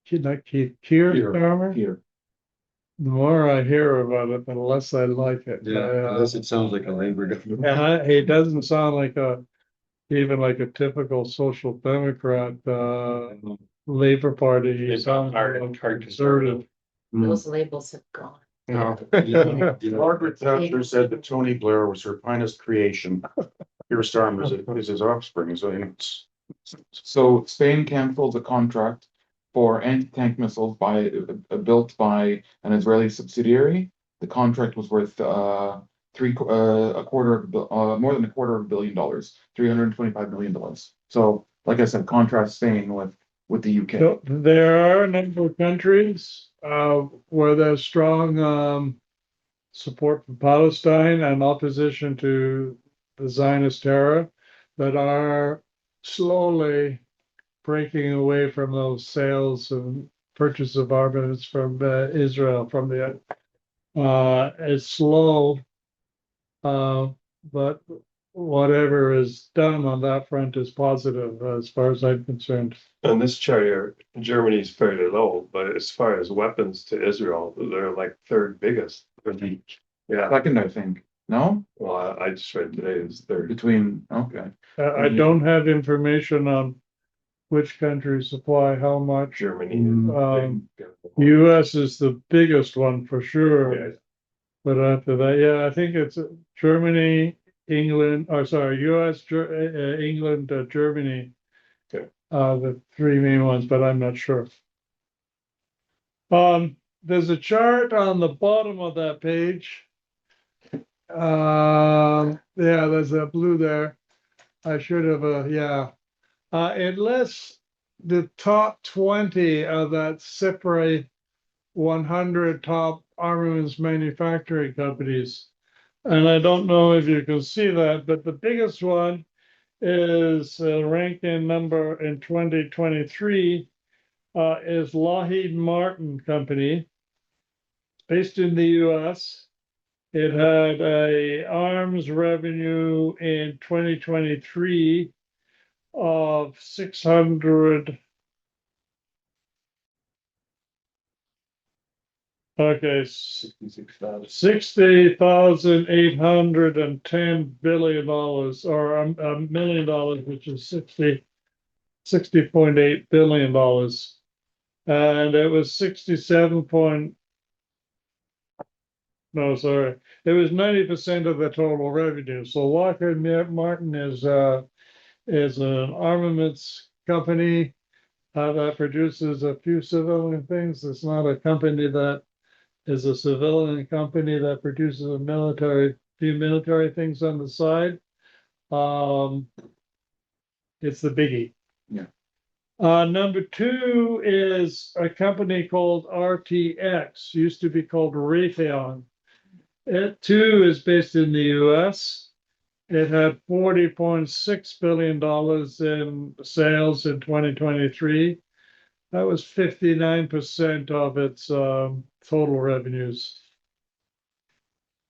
Starmer. Here. The more I hear about it, the less I like it. Unless it sounds like a Labour government. And it doesn't sound like even like a typical social democrat Labour Party. He sounds like conservative. Those labels have gone. Margaret Thatcher said that Tony Blair was her finest creation. Keir Starmer is his offspring, so it's. So Spain canceled a contract for anti-tank missiles built by an Israeli subsidiary. The contract was worth more than $250 million, $325 million. So, like I said, contrast Spain with the UK. So there are a number of countries where there's strong support for Palestine and opposition to the Zionist terror that are slowly breaking away from those sales and purchase of armaments from Israel. It's slow, but whatever is done on that front is positive as far as I'm concerned. On this chart here, Germany is fairly low, but as far as weapons to Israel, they're like third biggest. Yeah, Second, I think. No? well, I just read today is third. Okay. I don't have information on which countries supply how much. Germany. US is the biggest one for sure. Yeah. But after that, yeah, I think it's Germany, England, or sorry, US, England, Germany. Okay. The three main ones, but I'm not sure. There's a chart on the bottom of that page. Yeah, there's a blue there. I should have, yeah. It lists the top 20 of that separate 100 top armaments manufacturing companies. And I don't know if you can see that, but the biggest one is ranking number in 2023 is Lockheed Martin Company, based in the US. It had a arms revenue in 2023 of 60,810 billion dollars, or $1 million, which is $60.8 billion. And it was 67 no, sorry. It was 90% of the total revenue. So Lockheed Martin is an armaments company that produces a few civilian things. It's not a company that is a civilian company that produces few military things on the side. It's the biggie. Yeah. Number two is a company called RTX, used to be called Raytheon. It too is based in the US. It had $40.6 billion in sales in 2023. That was 59% of its total revenues.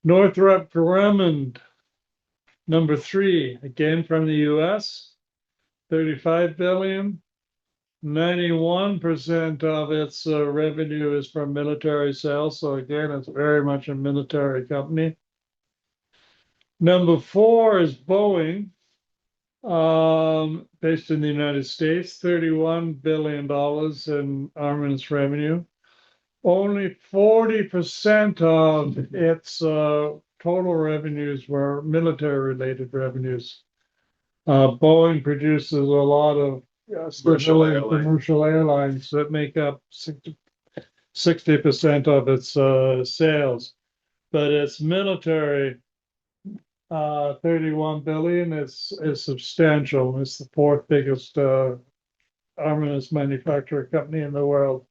Northrop Grumman, number 3, again from the US, 35 billion. 91% of its revenue is from military sales. So again, it's very much a military company. Number 4 is Boeing, based in the United States, $31 billion in armaments revenue. Only 40% of its total revenues were military-related revenues. Boeing produces a lot of commercial airlines that make up 60% of its sales. But its military, 31 billion is substantial. It's the 4th biggest armaments manufacturer company in the world.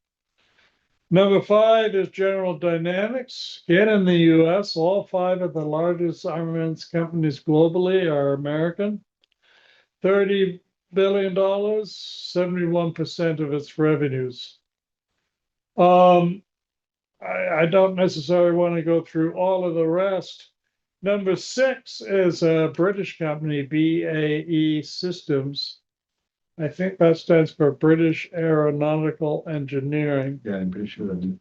Number 5 is General Dynamics. Again, in the US, all 5 of the largest armaments companies globally are American. $30 billion, 71% of its revenues. I don't necessarily want to go through all of the rest. Number 6 is a British company, BAE Systems. I think that stands for British Aeronautical Engineering. Yeah, I'm pretty sure that.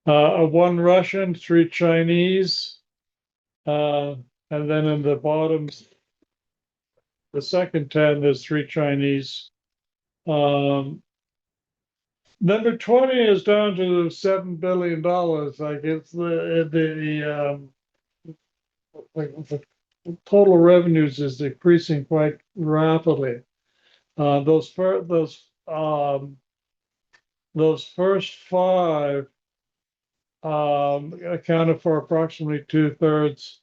1 Russian, 3 Chinese, and then in the bottom, the second 10, there's 3 Chinese. Number 20 is down to $7 billion. Like it's the total revenues is decreasing quite rapidly. Those first 5 accounted for approximately 2/3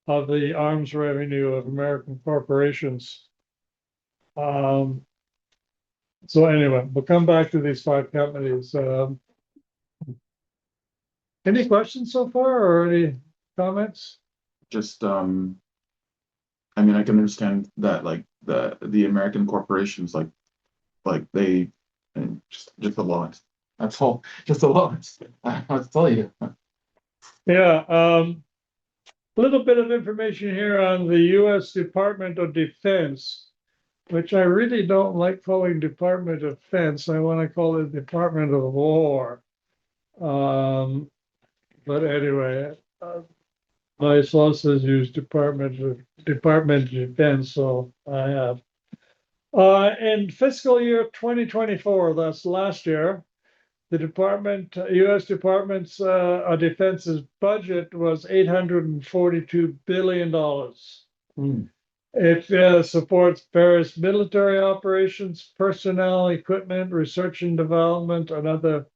of the arms revenue of American corporations. So anyway, we'll come back to these 5 companies. Any questions so far or any comments? Just, I mean, I can understand that, like, the American corporations, like they, and just a lot. That's all, just a lot. I'll tell you. Yeah, a little bit of information here on the US Department of Defense, which I really don't like calling Department of Defense. I want to call it Department of War. But anyway, my sources use Department of Defense, so I have. In fiscal year 2024, that's last year, the U.S. Department of Defense's budget was $842 billion. It supports various military operations, personnel, equipment, research and development, and other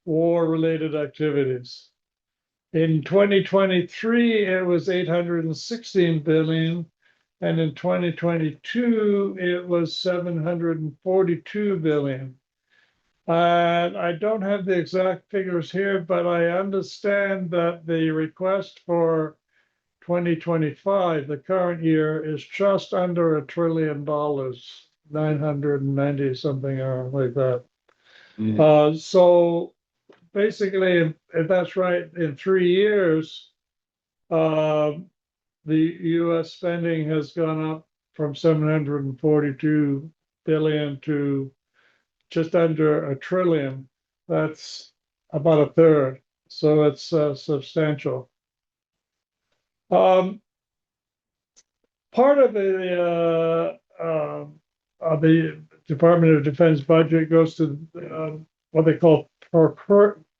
war-related activities. In 2023, it was $816 billion, and in 2022, it was $742 billion. And I don't have the exact figures here, but I understand that the request for 2025, the current year, is just under $1 trillion, 990 something or like that. So basically, if that's right, in 3 years, the U.S. spending has gone up from 742 billion to just under $1 trillion. That's about 1/3. So it's substantial. Part of the Department of Defense budget goes to what they call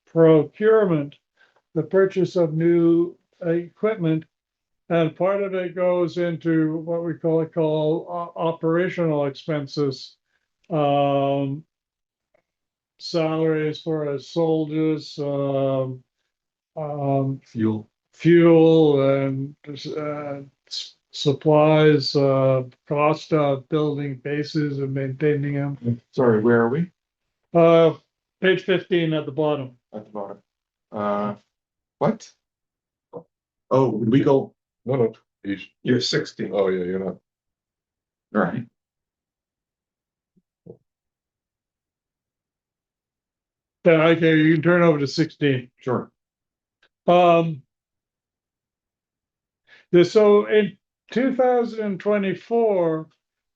procurement, the purchase of new equipment, and part of it goes into what we call operational expenses, salaries for soldiers, fuel and supplies, cost of building bases and maintaining them. Sorry, where are we? Page 15 at the bottom. At the bottom. What? Oh, we go. No, You're 60. Oh, yeah, you're not. Right. Yeah, okay, you can turn over to 16. Sure. So in 2024,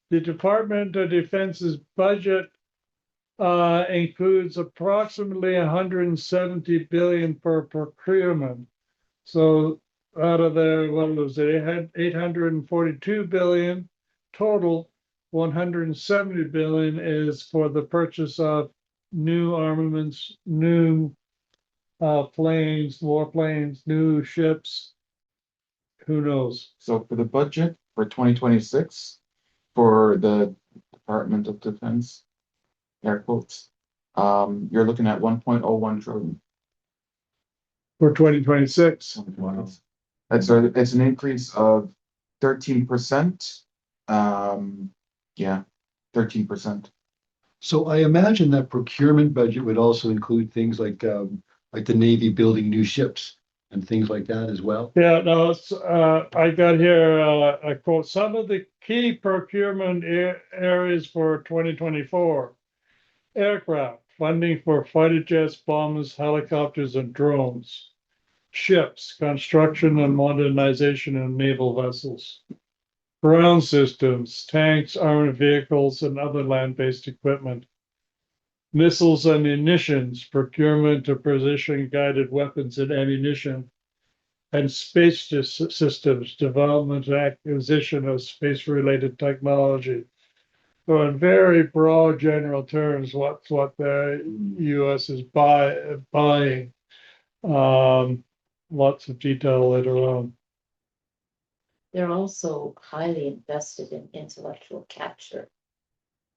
the Department of Defense's budget includes approximately 170 billion for procurement. So out of there, what was it? It had 842 billion total. 170 billion is for the purchase of new armaments, new planes, warplanes, new ships. Who knows? So for the budget for 2026 for the Department of Defense, air quotes, you're looking at 1.01 trillion. For 2026. Wow. It's an increase of 13%. Yeah, 13%. So I imagine that procurement budget would also include things like the Navy building new ships and things like that as well. Yeah, no, it's, I got here a quote, some of the key procurement areas for 2024. Aircraft, funding for fighter jets, bombers, helicopters, and drones. Ships, construction and modernization of naval vessels. Ground systems, tanks, armored vehicles, and other land-based equipment. Missiles and munitions, procurement of precision-guided weapons and ammunition. And space systems, development and acquisition of space-related technology. So in very broad general terms, what the US is buying. Lots of detail later on. They're also highly invested in intellectual capture.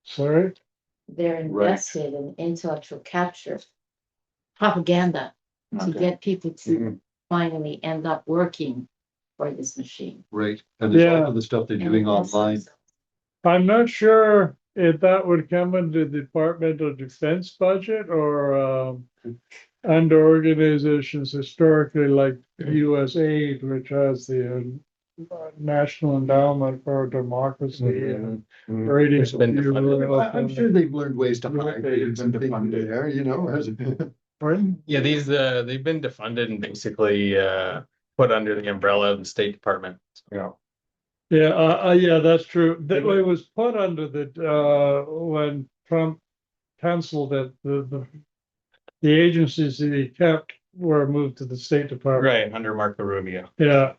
Sorry? They're invested in intellectual capture, propaganda to Okay. get people to finally end up working for this machine. Right. And there's Yeah. also the stuff they're And doing invest online. themselves. I'm not sure if that would come into the Department of Defense budget or under organizations historically like USAID, which has the National Endowment for Democracy and ratings. I'm sure they've learned ways to hide They've things been and things defunded. there, you know. Pardon? Yeah, they've been defunded and basically put under the umbrella of the State Department. Yeah. Yeah, that's true. That it was put under the when Trump canceled it, the agencies that he kept were moved to the State Department. Right, under Marco Rubio. Yeah.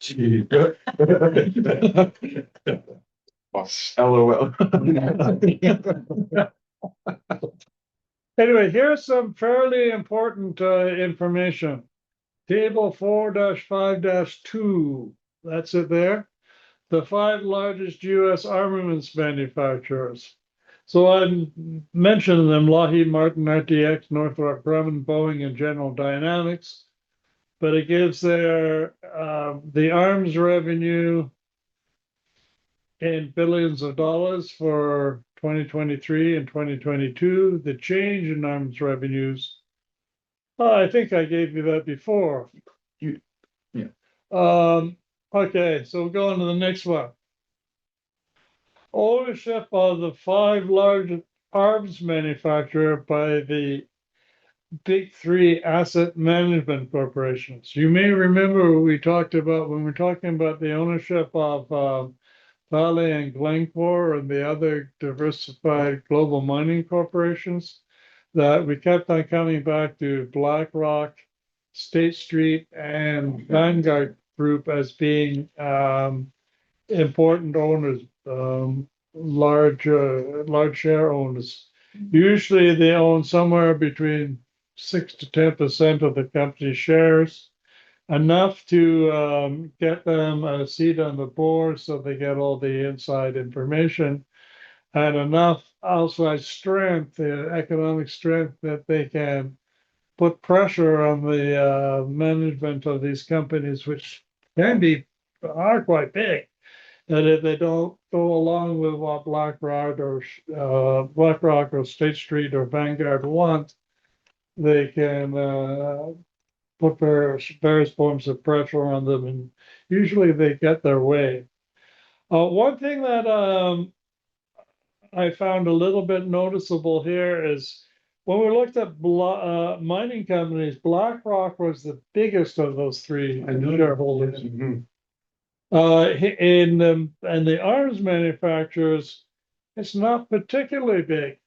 Gee. LOL. Anyway, here's some fairly important information. Table 4-5-2. That's it there. The 5 largest US armaments manufacturers. So I mentioned them: Lockheed Martin, RTX, Northrop Grumman, Boeing, and General Dynamics. But it gives their the arms revenue in billions of dollars for 2023 and 2022. The change in arms revenues. Oh, I think I gave you that before. Yeah. Okay, so we'll go on to the next one. Ownership of the 5 largest arms manufacturer by the big 3 asset management corporations. You may remember we talked about when we're talking about the ownership of Vale and Glencore and the other diversified global mining corporations, that we kept on coming back to BlackRock, State Street, and Vanguard Group as being important owners, large share owners. Usually they own somewhere between 6 to 10% of the company's shares, enough to get them a seat on the board so they get all the inside information, and enough outside strength, economic strength, that they can put pressure on the management of these companies, which are quite big. And if they don't go along with what BlackRock or State Street or Vanguard want, they can put various forms of pressure on them, and usually they get their way. One thing that I found a little bit noticeable here is when we looked at mining companies, BlackRock was the biggest of those three shareholders. And the arms manufacturers, it's not particularly big.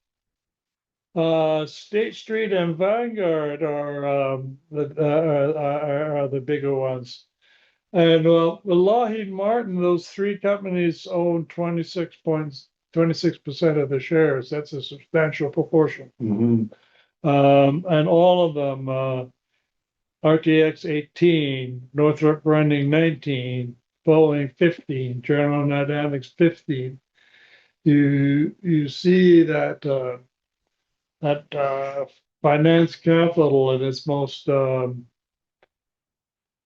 State Street and Vanguard are the bigger ones. And well, Lockheed Martin, those three companies own 26% of the shares. That's a substantial proportion. And all of them, RTX 18, Northrop Grumman 19, Boeing 15, General Dynamics 15. You see that finance capital in its most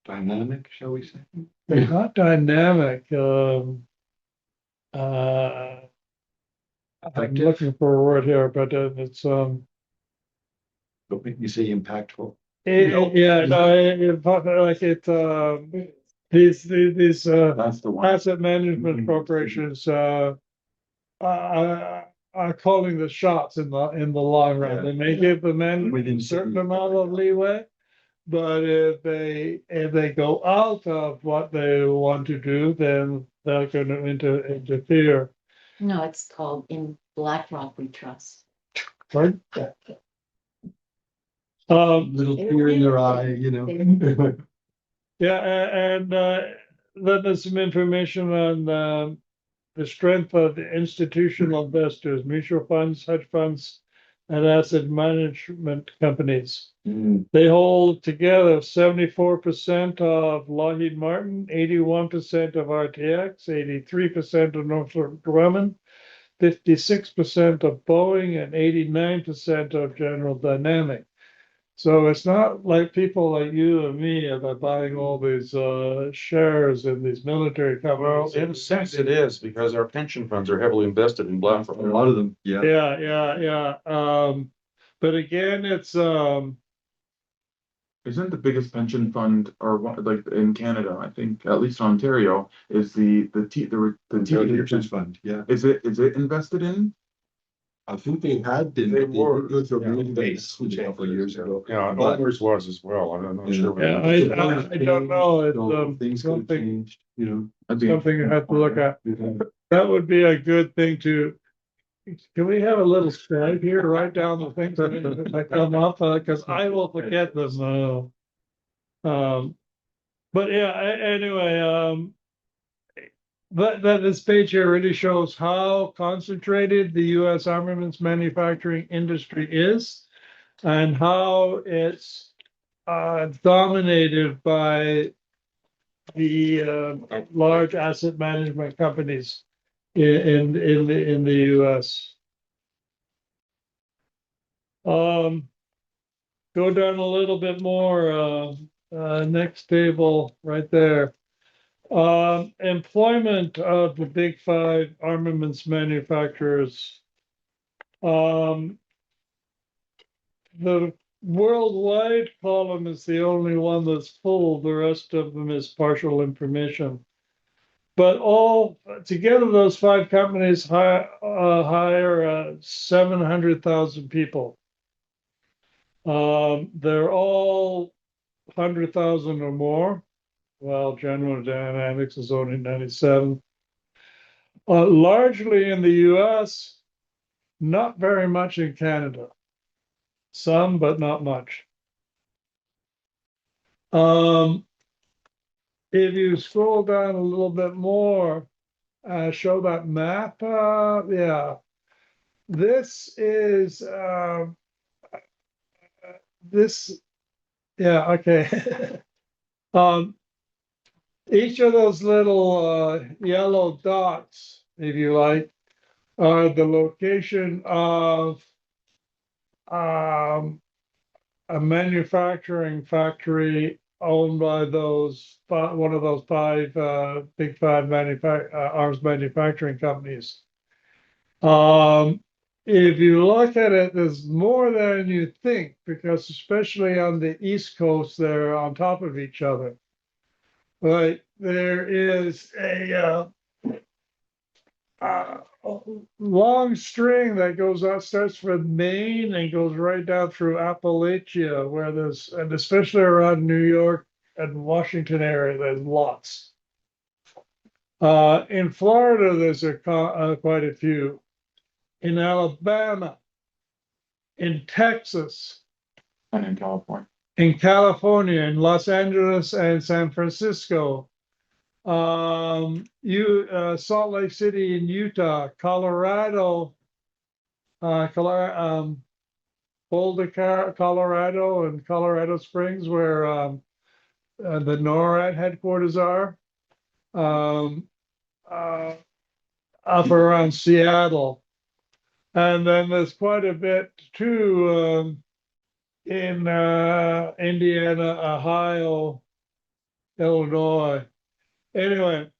Dynamic, shall we say? not dynamic. I'm looking for a word here, but it's Don't make me say impactful. yeah, no, like it these That's the one. asset management corporations are calling the shots in the long run. Yeah. They may give the men Within a certain amount of leeway, but if they go out of what they want to do, then they're going to interfere. No, it's called In BlackRock We Trust. Right? Little tear in their eye, you know. Yeah, and then there's some information on the strength of the institutional investors, mutual funds, hedge funds, and asset management companies. They hold together 74% of Lockheed Martin, 81% of RTX, 83% of Northrop Grumman, 56% of Boeing, and 89% of General Dynamics. So it's not like people like you and me are buying all these shares in these military Well, companies. in a sense it is, because our pension funds are heavily invested in A BlackRock. lot of them, yeah. Yeah. But again, it's Isn't the biggest pension fund or like in Canada, I think, at least Ontario, is the Futures fund, yeah. Is it invested in? I think they had been, They but they were, did go through a yeah. real base a couple of years ago. Yeah, But- ours was as well. I'm not sure. Yeah, I don't know. It's So things could have something changed, you know. I think something you have to look at. That would be a good thing to. Can we have a little scribe here to write down the things that come up? Because I will forget them. But yeah, anyway, that this page here really shows how concentrated the U.S. armaments manufacturing industry is, and how it's dominated by the large asset management companies in the U.S. Go down a little bit more. Next table right there. Employment of the big five armaments manufacturers. The worldwide column is the only one that's full. The rest of them is partial information. But all together, those five companies hire 700,000 people. They're all 100,000 or more. Well, General Dynamics is only 97. Largely in the US, not very much in Canada. Some, but not much. If you scroll down a little bit more, show that map. Yeah, this is this. Yeah, okay. Each of those little yellow dots, if you like, are the location of a manufacturing factory owned by one of those five big five arms manufacturing companies. if you look at it, there's more than you think, because especially on the East Coast, they're on top of each other. But there is a long string that goes out, starts from Maine and goes right down through Appalachia, where there's, and especially around New York and Washington area, there's lots. In Florida, there's quite a few. In Alabama, in Texas, And in California. in Los Angeles and San Francisco, Salt Lake City in Utah, Colorado, Boulder, Colorado, and Colorado Springs, where the NORAD headquarters are, up around Seattle. And then there's quite a bit too in Indiana, Ohio, Illinois. Anyway,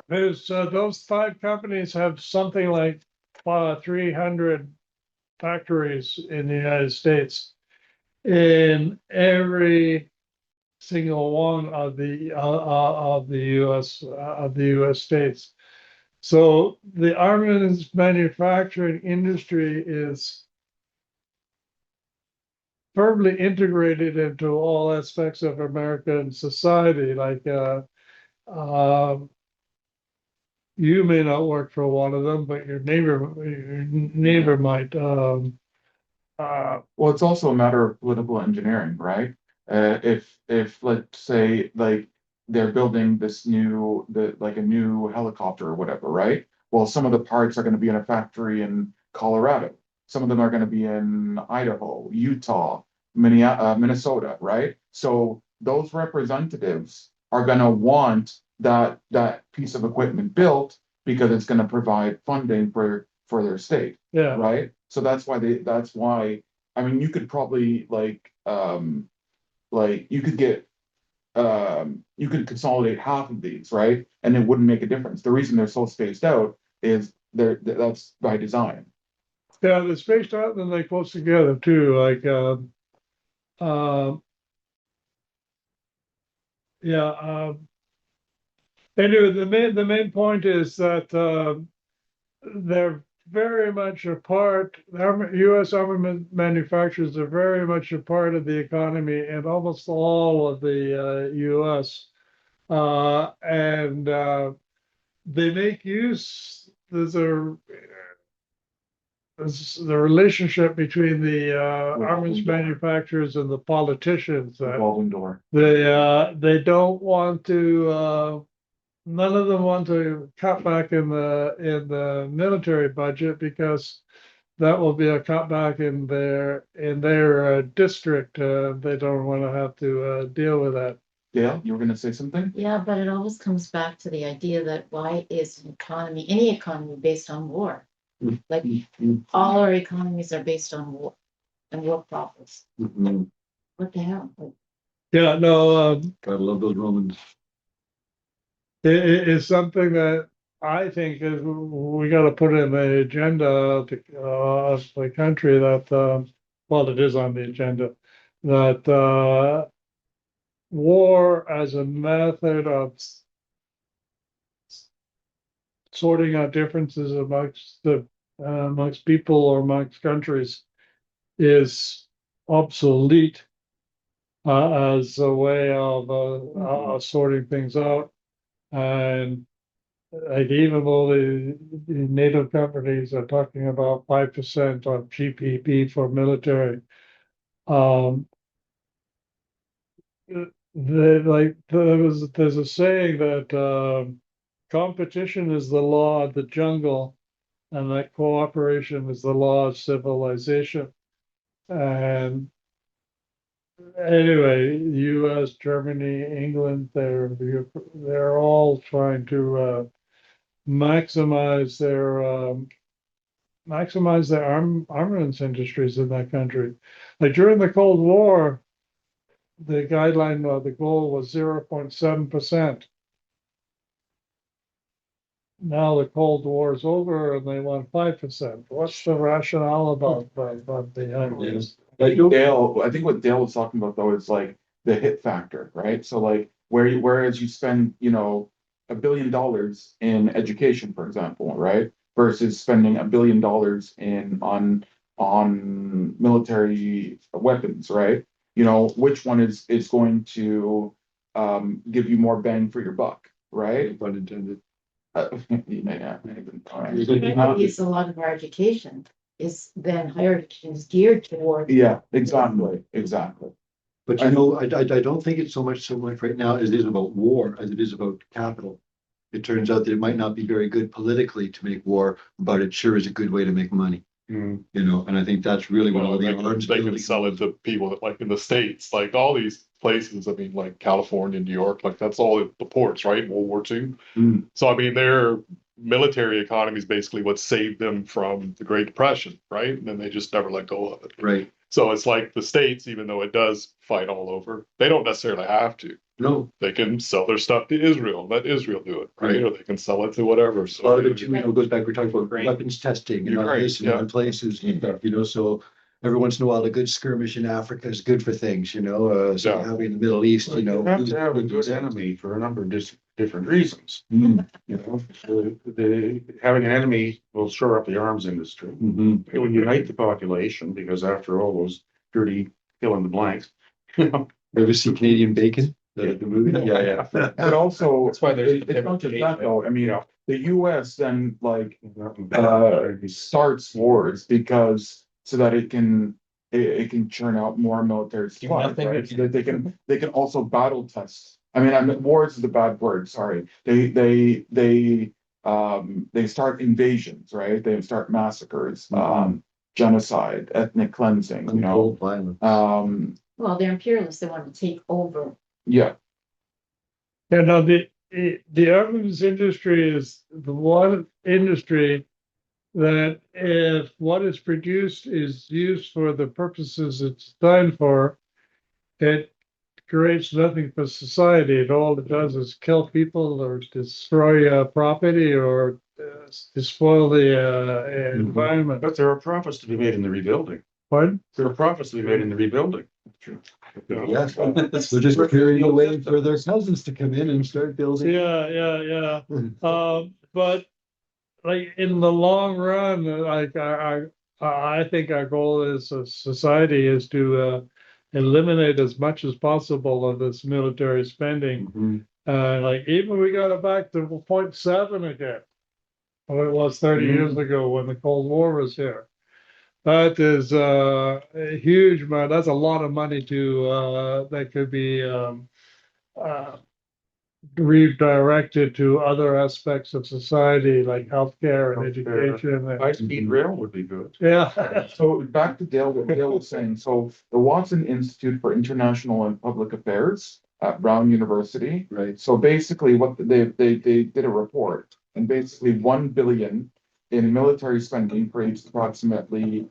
there's those 5 companies have something like 300 factories in the United States. In every single one of the U.S. states. So the armaments manufacturing industry is firmly integrated into all aspects of American society. Like you may not work for one of them, but your neighbor might. Well, it's also a matter of political engineering, right? If let's say like they're building this like a new helicopter or whatever, right? Well, some of the parts are going to be in a factory in Colorado. Some of them are going to be in Idaho, Utah, Minnesota, right? So those representatives are going to want that piece of equipment built because it's going to provide funding for their state. Yeah. Right. So that's why I mean you could probably you could get you could consolidate half of these, right? And it wouldn't make a difference. The reason they're so spaced out is that's by design. Yeah, they're spaced out and they're close together too. Like anyway, the main point is that they're very much a part. U.S. armament manufacturers are very much a part of the economy in almost all of the U.S. And they make use. There's the relationship between the armaments manufacturers and the politicians. Revolving door. They don't want to. None of them want to cut back in the military budget because that will be a cutback in their district. They don't want to have to deal with that. Yeah, you were going to say something? Yeah, but it always comes back to the idea that why is any economy based on war? Like all our economies are based on war and war profits. Mhm. What the hell? Yeah, no, Gotta love those Romans. it's something that I think is we got to put in the agenda of the country that well, it is on the agenda that war as a method of sorting out differences amongst people or amongst countries is obsolete as a way of sorting things out. And like even though the NATO companies are talking about 5% of GDP for military, there's a saying that competition is the law of the jungle, and that cooperation is the law of civilization. And anyway, U.S., Germany, England, they're all trying to maximize their armaments industries in that country. Like during the Cold War, the guideline or the goal was 0.7%. now the Cold War's over and they want 5%. What's the rationale about behind this? Like Dale, I think what Dale was talking about though is like the hit factor, right? So like whereas you spend, $1 billion in education, for example, right? Versus spending $1 billion on military weapons, right? Which one is going to give you more bang for your buck, right? Pun intended. Yeah, Is a lot of our education is then higher education is geared toward. yeah, exactly. But I don't think it's so much right now as it is about war as it is about capital. It turns out that it might not be very good politically to make war, but it sure is a good way to make money. And I think that's really what all the arms They can building. sell it to people that like in the States, like all these places, I mean, like California, New York, like that's all the ports, right? World War II. Mm. So I mean, their military economy is basically what saved them from the Great Depression, right? And then they just never let go of it. Right. So it's like the States, even though it does fight all over, they don't necessarily have to. No. They can sell their stuff to Israel, let Israel do it, right? Right. Or they can sell it to whatever. A lot So of it, goes back, we're talking about weapons testing and all Ukraine, this in yeah. other places, so every once in a while, a good skirmish in Africa is good for things, so Yeah. having in the Middle East, You have to have a good enemy for a number of different reasons. Mm. Having an enemy will shore up the arms industry. Mhm. It will unite the population because after all those dirty fill in the blanks. Ever see Canadian Bacon? The movie? Yeah. But also, That's why there's it's not just that though. I mean, Yeah. the US then like starts wars because so that it can churn out more military supplies, nothing right? to- So that they can also battle test. I mean, wars is a bad word, sorry. They start invasions, right? They start massacres, genocide, ethnic cleansing, Untold violence. Well, they're imperialists, they want to take over. Yeah. Yeah, no, the armaments industry is the one industry that if what is produced is used for the purposes it's designed for, it creates nothing for society. All it does is kill people or destroy property or despoil the environment. But there are profits to be made in the rebuilding. Pardon? There are profits to be made in the rebuilding. Yes, they're just clearing the way for their cousins to come in and start building. Yeah. But like in the long run, like I think our goal as a society is to eliminate as much as possible of this military spending. Mhm. Like even we got it back to 0.7 again. What it was 30 years ago when the Cold War was here. That is a huge amount. That's a lot of money to that could be uh, redirected to other aspects of society like healthcare and education. High-speed rail would be good. Yeah. So back to Dale, what Dale was saying, so the Watson Institute for International and Public Affairs at Brown University. Right. So basically what they did a report and basically 1 billion in military spending creates approximately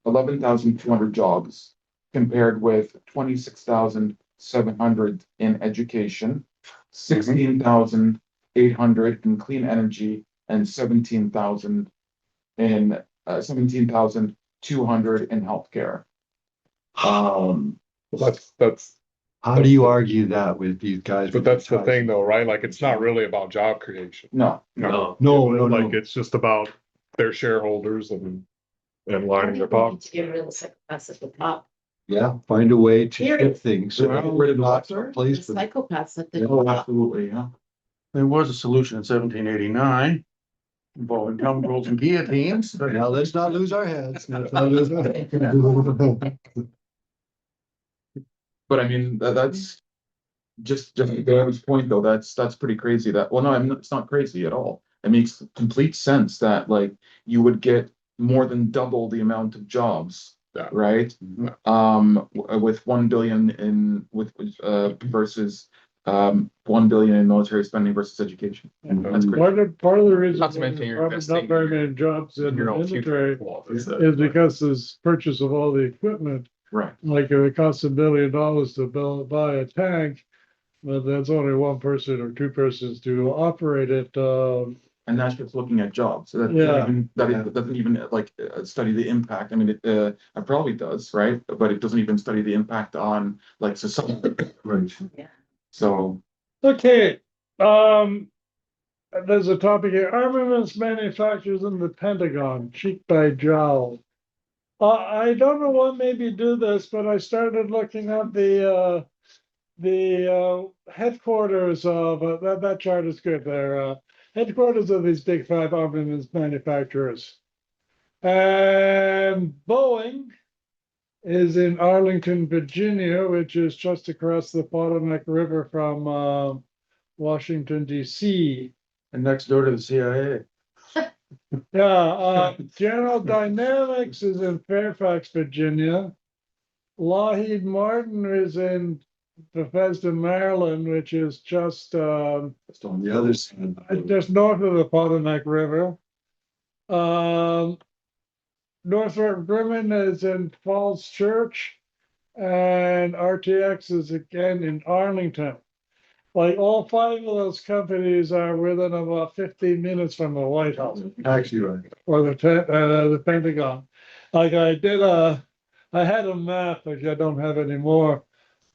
11,200 jobs compared with 26,700 in education, 16,800 in clean energy and 17,200 in healthcare. that's How do you argue that with these guys? but that's the thing though, right? Like it's not really about job creation. No, No. Like it's just about their shareholders and lining their pockets. Get rid of the psychopaths at the top. Yeah, find a way to Here. shift things. So get rid of the what, Not sorry? The place for them. psychopaths at the oh, top. absolutely, yeah. There was a solution in 1789 involving tumbrils and guillotines. Now, let's not lose our heads. Let's not lose our heads. But I mean, that's just to Gavin's point though, that's pretty crazy that, well, no, I mean, it's not crazy at all. It makes complete sense that like you would get more than double the amount of jobs, Yeah. right? With 1 billion versus 1 billion in military spending versus education. That's great. Part of the reason Not to mention you're there's investing not very many jobs in the your own military future. is because this purchase of all the equipment. Right. Like if it costs $1 billion to buy a tank, but that's only one person or two persons to operate it. And that's just looking at jobs, so that Yeah. it doesn't even like study the impact. I mean, it probably does, right? But it doesn't even study the impact on like society. Right. So Okay, there's a topic here, armaments manufacturers in the Pentagon, cheek by jowl. I don't know what made me do this, but I started looking at the headquarters of, that chart is good there, headquarters of these big five armaments manufacturers. And Boeing is in Arlington, Virginia, which is just across the Potomac River from Washington, D.C. And next door to the CIA. Yeah, General Dynamics is in Fairfax, Virginia. Lockheed Martin is in Bethesda, Maryland, which is just Just on the other side. just north of the Potomac River. Northrop Grumman is in Falls Church, and RTX is again in Arlington. Like all five of those companies are within about 15 minutes from the White House. Actually, right. Or the Pentagon. Like I had a map, which I don't have anymore.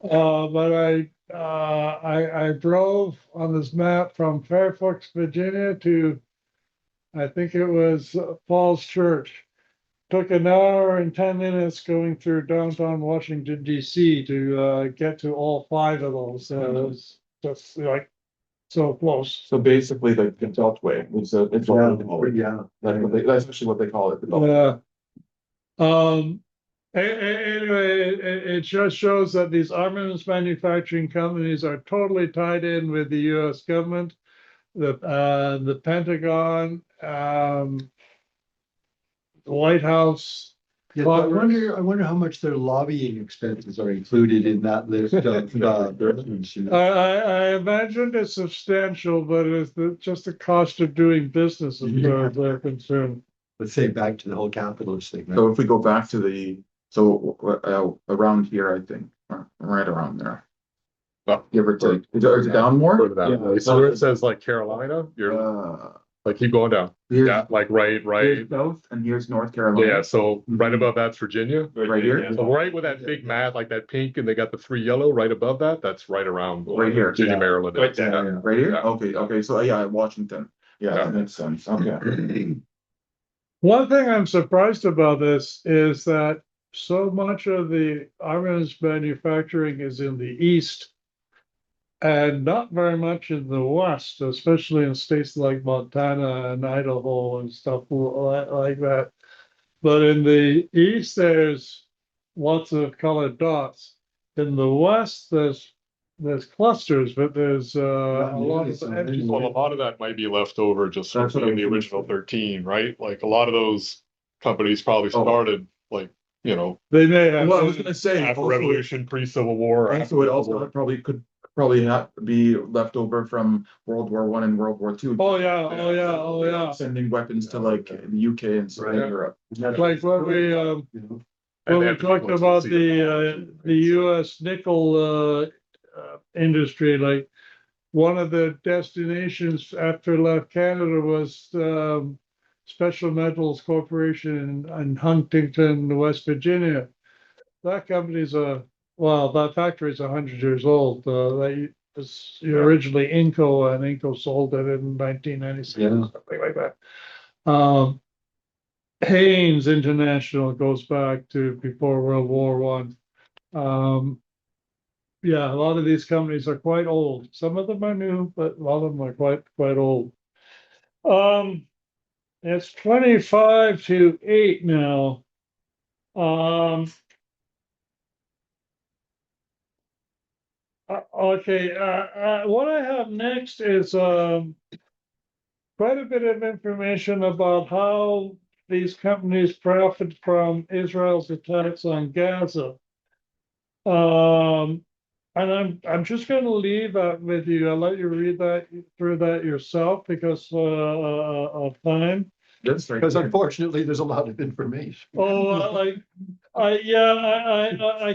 But I drove on this map from Fairfax, Virginia to, I think it was Falls Church. Took an hour and 10 minutes going through downtown Washington, D.C. to get to all five of those. It was just like so close. so basically, the Beltway was it's Yeah. that's actually what they call it. The Beltway. Yeah. Anyway, it just shows that these armaments manufacturing companies are totally tied in with the U.S. government, the Pentagon, the White House. Yeah, I wonder how much their lobbying expenses are included in that list of persons, you know. I imagine it's substantial, but it's just the cost of doing business as far as they're concerned. Let's say back to the whole capitalist thing. Right? So if we go back to around here, I think, right around there. Well, Give or take. Is it down more? Go to that way. So where it says like Carolina, you're like keep going down. Here's, Yeah, like right. here's south and here's North Carolina. Yeah, so right above that's Virginia. Right here. So right with that big mat, like that pink, and they got the three yellow right above that. That's right around Right here. Virginia, Maryland. Right there. Yeah. Right here? Yeah. Okay. So yeah, Washington. Yeah, Yeah. that makes sense. Okay. One thing I'm surprised about this is that so much of the armaments manufacturing is in the East and not very much in the West, especially in states like Montana and Idaho and stuff like that. But in the East, there's lots of colored dots. In the West, there's clusters, but there's a lot of empty. Well, a lot of that might be left over just from That's what being the I'm original 13, right? Like a lot of those companies probably started like, They may have. Well, I was gonna say after also, Revolution, pre-Civil War. also it also could be left over from World War I and World War II. Oh yeah. Sending weapons to like the UK and Southern Europe. Like when we And we then talked people about see the U.S. nickel industry, like one of the destinations after it left Canada was Special Metals Corporation in Huntington, West Virginia. That company's that factory's 100 years old. They was originally Inco, and Inco sold it in 1996, something like that. Haynes International goes back to before World War One. Yeah, a lot of these companies are quite old. Some of them are new, but a lot of them are quite old. It's 25 to 8 now. Okay, what I have next is quite a bit of information about how these companies profit from Israel's attacks on Gaza. And I'm just going to leave that with you. I'll let you read that through that yourself because of time. That's right. Because unfortunately, there's a lot of information. I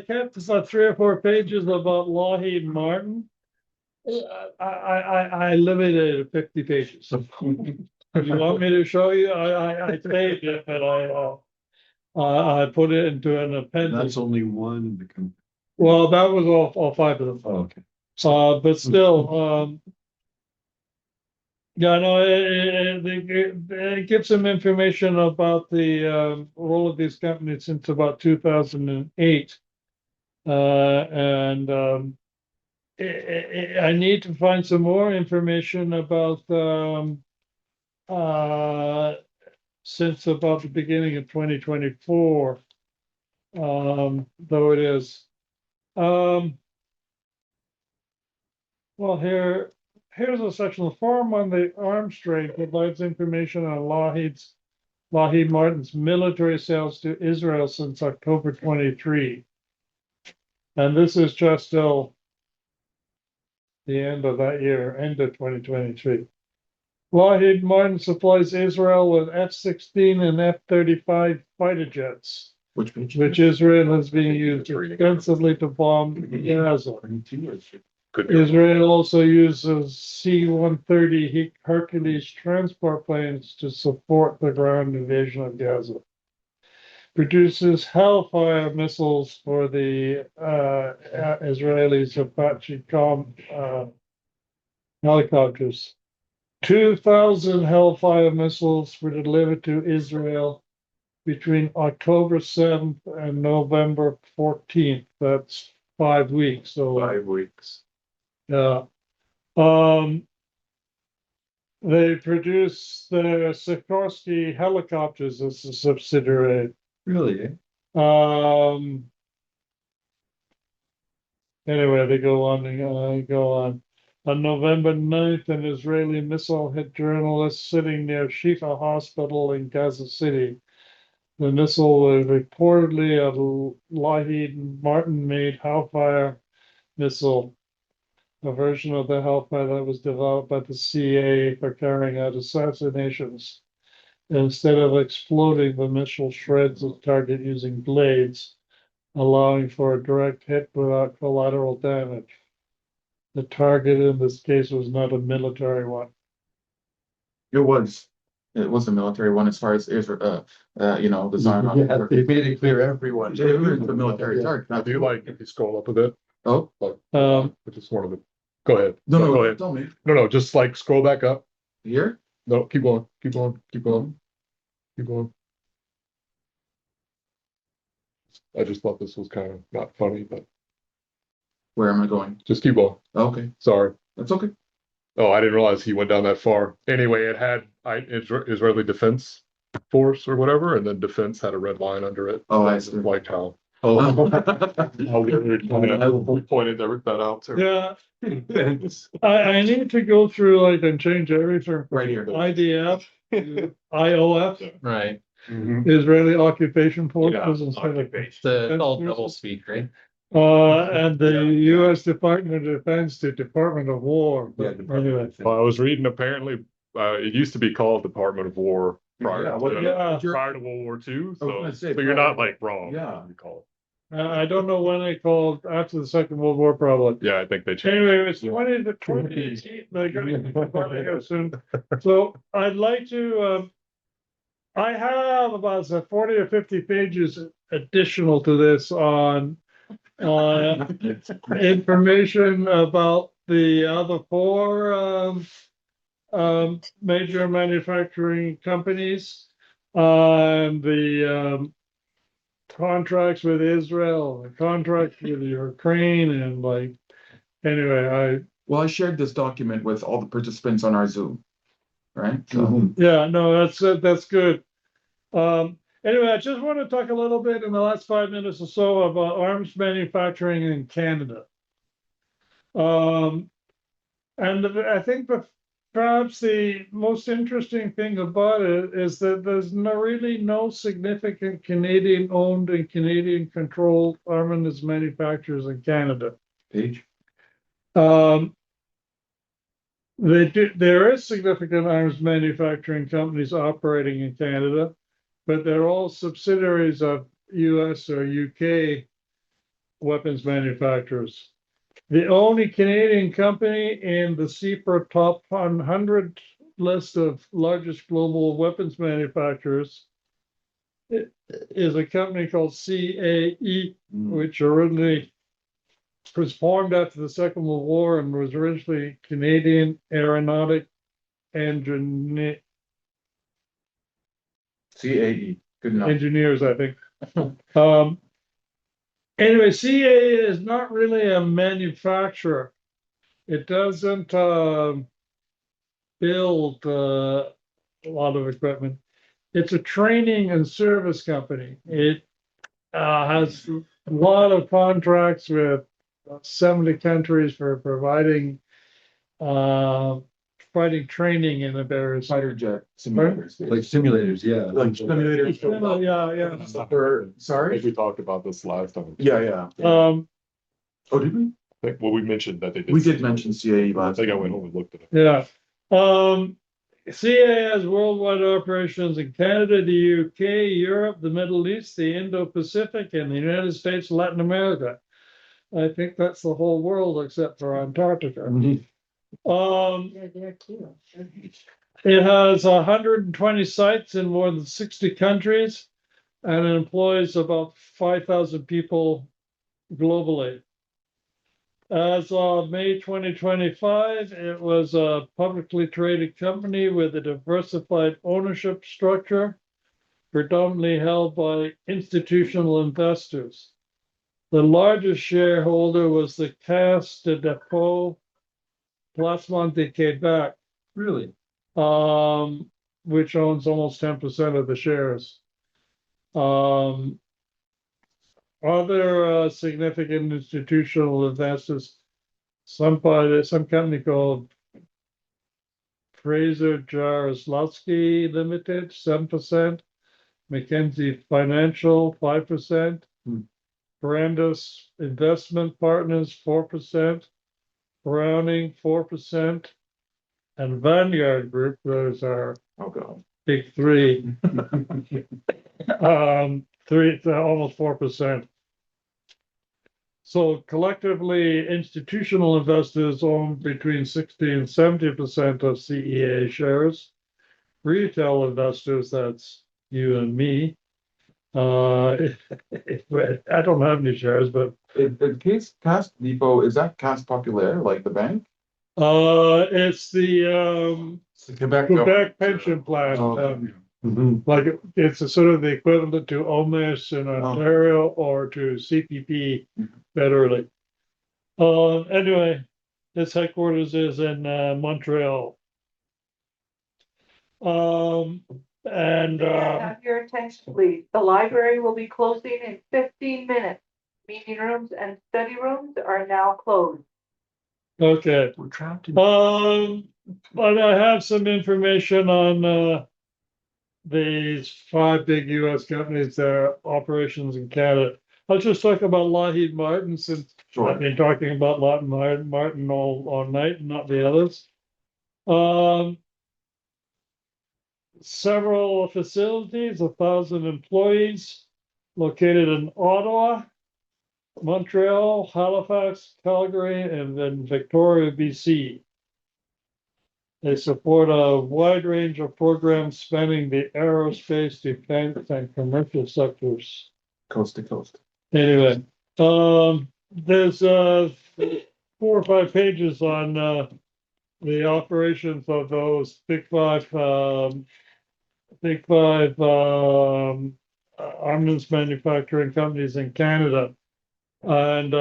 kept 3 or 4 pages about Lockheed Martin. I limited it to 50 pages. You want me to show you? I saved it, but I put it into an And appendix. that's only one of the. Well, that was all five of them. Oh, okay. But still, yeah, no, it gives some information about the role of these companies since about 2008. And I need to find some more information about since about the beginning of 2024. Though it is. Well, here's a section. The Forum on the Arms Trade provides information on Lockheed Martin's military sales to Israel since October 23. And this is just till the end of that year, end of 2023. Lockheed Martin supplies Israel with F-16 and F-35 fighter jets, Which page? which Israel is being used extensively to bomb Gaza. Could be. Israel also uses C-130 Hercules transport planes to support the ground invasion of Gaza. Produces Hellfire missiles for the Israelis' Apache helicopters. 2,000 Hellfire missiles were delivered to Israel between October 7th and November 14th. That's 5 weeks. So 5 weeks. yeah. They produce the Sikorsky helicopters as a subsidiary. Really, eh? Anyway, they go on and go on. On November 9th, an Israeli missile hit journalists sitting near Shifa Hospital in Gaza City. The missile was reportedly a Lockheed Martin-made Hellfire missile, a version of the Hellfire that was developed by the CIA for carrying out assassinations. Instead of exploding, the missile shreds the target using blades, allowing for a direct hit without collateral damage. The target in this case was not a military one. It was a military one as far as Israel, the Zion. Yeah, they made it clear everyone. It was the military target. I do like if you scroll up a bit. Oh, Which is one of the. Go ahead. no, Go ahead. tell me. No, just like scroll back up. Here? No, keep going. Keep going. Keep going. Keep going. I just thought this was kind of not funny, but Where am I going? just keep going. Okay, Sorry. that's okay. Oh, I didn't realize he went down that far. Anyway, it had Israeli Defense Force or whatever, and then defense had a red line under it. Oh, I That's see. like how. Oh. We pointed that out too. Yeah, I need to go through and change everything. Right here. IDF, to IOF, Right. Mhm. Israeli Occupation Forces Yeah, instead of. It's all double speak, right? And the U.S. Department of Defense to Department of War. Yeah, But Department of anyway, Defense. Well, I was reading apparently, it used to be called Department of War prior Yeah, to what- yeah. prior to World War II. I was So, gonna say, so you're not like wrong. Yeah. You call I don't know when they called after the Second World War, probably. it. Yeah, I think they changed. Anyway, it's 20 to 2018. They're gonna go soon. So I'd like to, I have about 40 or 50 pages additional to this on information about the other four major manufacturing companies, the contracts with Israel, the contracts with Ukraine, and anyway, Well, I shared this document with all the participants on our Zoom, right? So, yeah, no, that's good. Anyway, I just want to talk a little bit in the last 5 minutes or so about arms manufacturing in Canada. And I think perhaps the most interesting thing about it is that there's really no significant Canadian-owned and Canadian-controlled armaments manufacturers in Canada. page. There is significant arms manufacturing companies operating in Canada, but they're all subsidiaries of US or UK weapons manufacturers. The only Canadian company in the CIPR top 100 list of largest global weapons manufacturers is a company called CAE, which originally was formed after the Second World War and was originally Canadian Aeronautic Engineers, CAE, good enough. I think. Anyway, CAE is not really a manufacturer. It doesn't build a lot of equipment. It's a training and service company. It has a lot of contracts with 70 countries for providing training in the various. Fighter jet simulators. Like simulators, yeah. Like simulators. Yeah. For, I sorry? think we talked about this last time. Yeah. Oh, did we? Well, we mentioned that they did. We did mention CAE I last. think I went home and looked at it. yeah. CA has worldwide operations in Canada, the UK, Europe, the Middle East, the Indo-Pacific, and the United States, Latin America. I think that's the whole world except for Antarctica. They're there too. It has 120 sites in more than 60 countries, and it employs about 5,000 people globally. As of May 2025, it was a publicly traded company with a diversified ownership structure, predominantly held by institutional investors. The largest shareholder was the Caisse de dépôt Placement de Québec. Really? Which owns almost 10% of the shares. Other significant institutional investors, some company called Fraser Jarislowsky Limited, 7%, Mackenzie Financial, 5%, Brandis Investment Partners, 4%, Browning, 4%, and Vanguard Group, those are big three. Almost 4%. So collectively, institutional investors own between 60 and 70% of CEA shares. Retail investors, that's you and me. I don't have any shares, but In case Caisse Depot, is that Caisse Populaire, like the bank? it's the Quebec pension plan. Like it's a sort of the equivalent to OMIS in Ontario or to CPP federally. Anyway, its headquarters is in Montreal. Have your attention, please. The library will be closing in 15 minutes. Meeting rooms and study rooms are now closed. Okay. We're trapped in. But I have some information on these 5 big US companies, their operations in Canada. I'll just talk about Lockheed Martin since I've been talking about Lockheed Martin all night and not the others. Several facilities, 1,000 employees located in Ottawa, Montreal, Halifax, Calgary, and then Victoria, BC. They support a wide range of programs spanning the aerospace, defense, and commercial sectors. Coast to coast. Anyway, there's 4 or 5 pages on the operations of those big five armaments manufacturing companies in Canada, and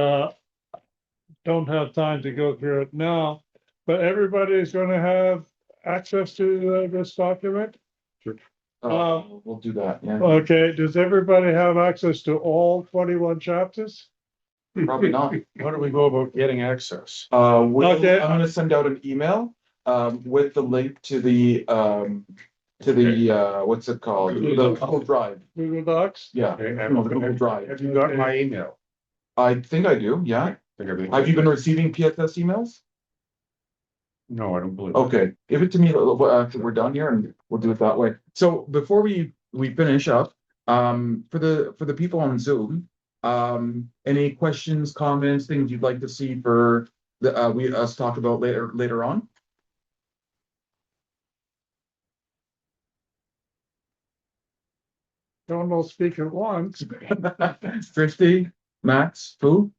don't have time to go through it now. But everybody is going to have access to this document. Sure. We'll do that. Yeah. Okay. Does everybody have access to all 21 chapters? Probably not. How do we go about getting access? Okay. I'm going to send out an email with the link to the what's it called? The Google Drive. Google Docs? Yeah. Google Drive. Have you got my email? I think I do. Yeah. Have you been receiving PSS emails? No, I don't believe. Okay, give it to me after we're done here, and we'll do it that way. So before we finish up, for the people on Zoom, any questions, comments, things you'd like to see for us talk about later on? don't all speak at once. Christie, Max, who?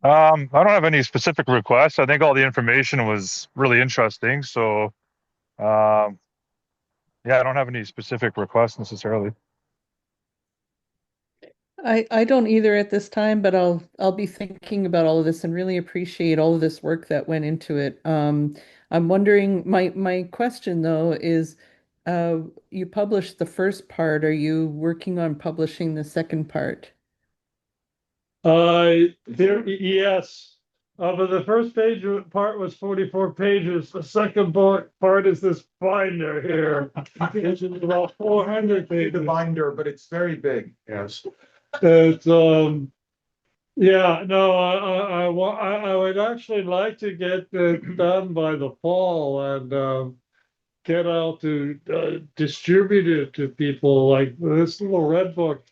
I don't have any specific requests. I think all the information was really interesting. So, um, yeah, I don't have any specific requests necessarily. I don't either at this time, but I'll be thinking about all of this and really appreciate all of this work that went into it. I'm wondering, my question though is, you published the first part. Are you working on publishing the second part? Yes. But the first part was 44 pages. The second part is this binder here. It's about 400 The pages. binder, but it's very big. Yes. It's yeah, no, I would actually like to get it done by the fall and get out to distribute it to people like this little red book.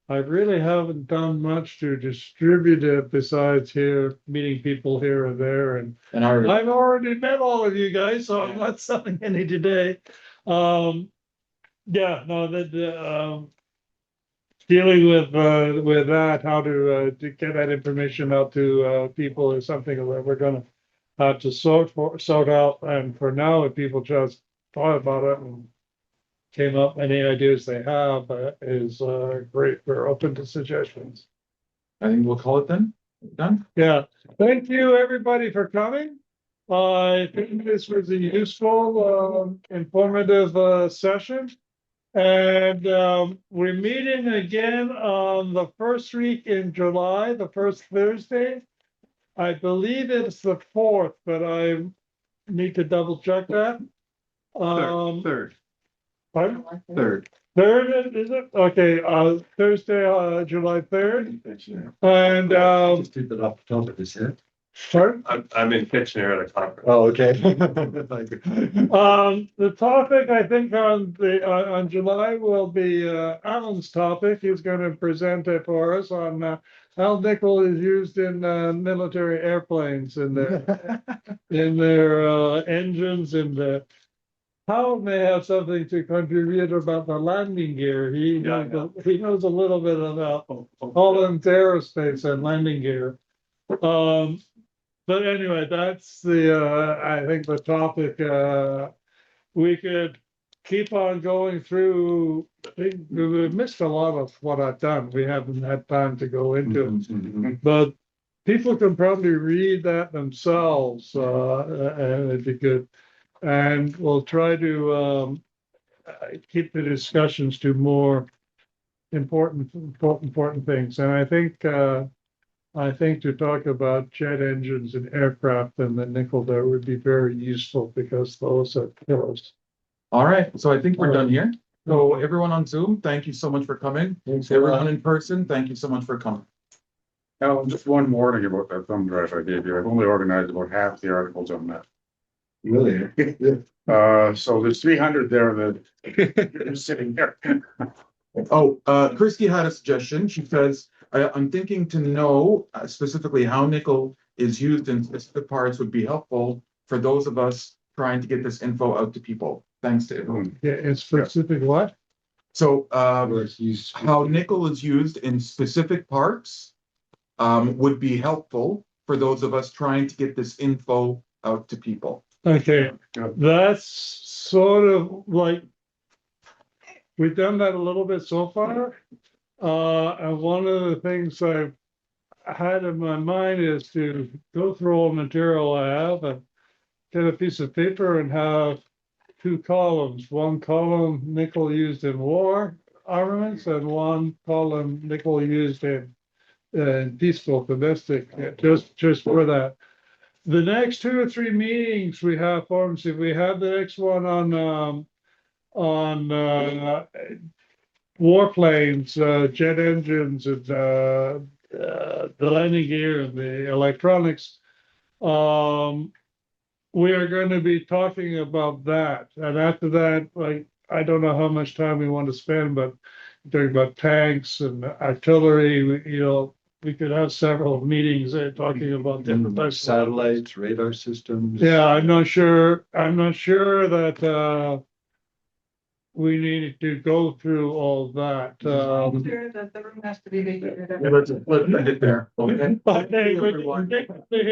I really haven't done much to distribute it besides here, meeting people here and there. And I've already met all of you guys, so I'm not selling any today. Yeah, no, dealing with that, how to get that information out to people is something that we're gonna have to sort out. And for now, if people just thought about it and came up any ideas they have, is great. We're open to suggestions. I think we'll call it then. Done. Yeah, thank you everybody for coming. I think this was a useful, informative session. And we're meeting again on the first week in July, the first Thursday. I believe it's the 4th, but I need to double check that. Third. Pardon? Third. Third, is it? Okay, Thursday, July 3rd. And Just did that off the top of his head. pardon? I'm in Kitchener at a conference. Oh, okay. The topic I think on July will be Alan's topic. He's going to present it for us on how nickel is used in military airplanes in their engines and how it may have something to contribute about the landing gear. He knows a little bit about Holland's aerospace and landing gear. But anyway, that's I think the topic. We could keep on going through. We've missed a lot of what I've done. We haven't had time to go into, but people can probably read that themselves, and it'd be good. And we'll try to keep the discussions to more important things. And I think to talk about jet engines and aircraft and the nickel there would be very useful because those are killers. All right, so I think we're done here. So everyone on Zoom, thank you so much for coming. Everyone in person, thank you so much for coming. Now, just one warning about that thumb drive I gave you. I've only organized about half the articles on that. Really? So there's 300 there that are sitting there. Oh, Christy had a suggestion. She says, I'm thinking to know specifically how nickel is used in specific parts would be helpful for those of us trying to get this info out to people. Thanks to everyone. Yeah, it's specific what? So Where it's used. how nickel is used in specific parts would be helpful for those of us trying to get this info out to people. Okay, that's sort of like, we've done that a little bit so far. And one of the things I've had in my mind is to go through all the material I have and get a piece of paper and have two columns. One column nickel used in war armaments and one column nickel used in peaceful domestic, just for that. The next 2 or 3 meetings we have forums, if we have the next one on warplanes, jet engines, and the landing gear and the electronics, we are going to be talking about that. And after that, like, I don't know how much time we want to spend, but talking about tanks and artillery, we could have several meetings there talking about different types of Satellites, radar systems. Yeah, I'm not sure that we needed to go through all that. Sure that the room has to be vacated. Let's end it there, okay? Okay, Everyone. but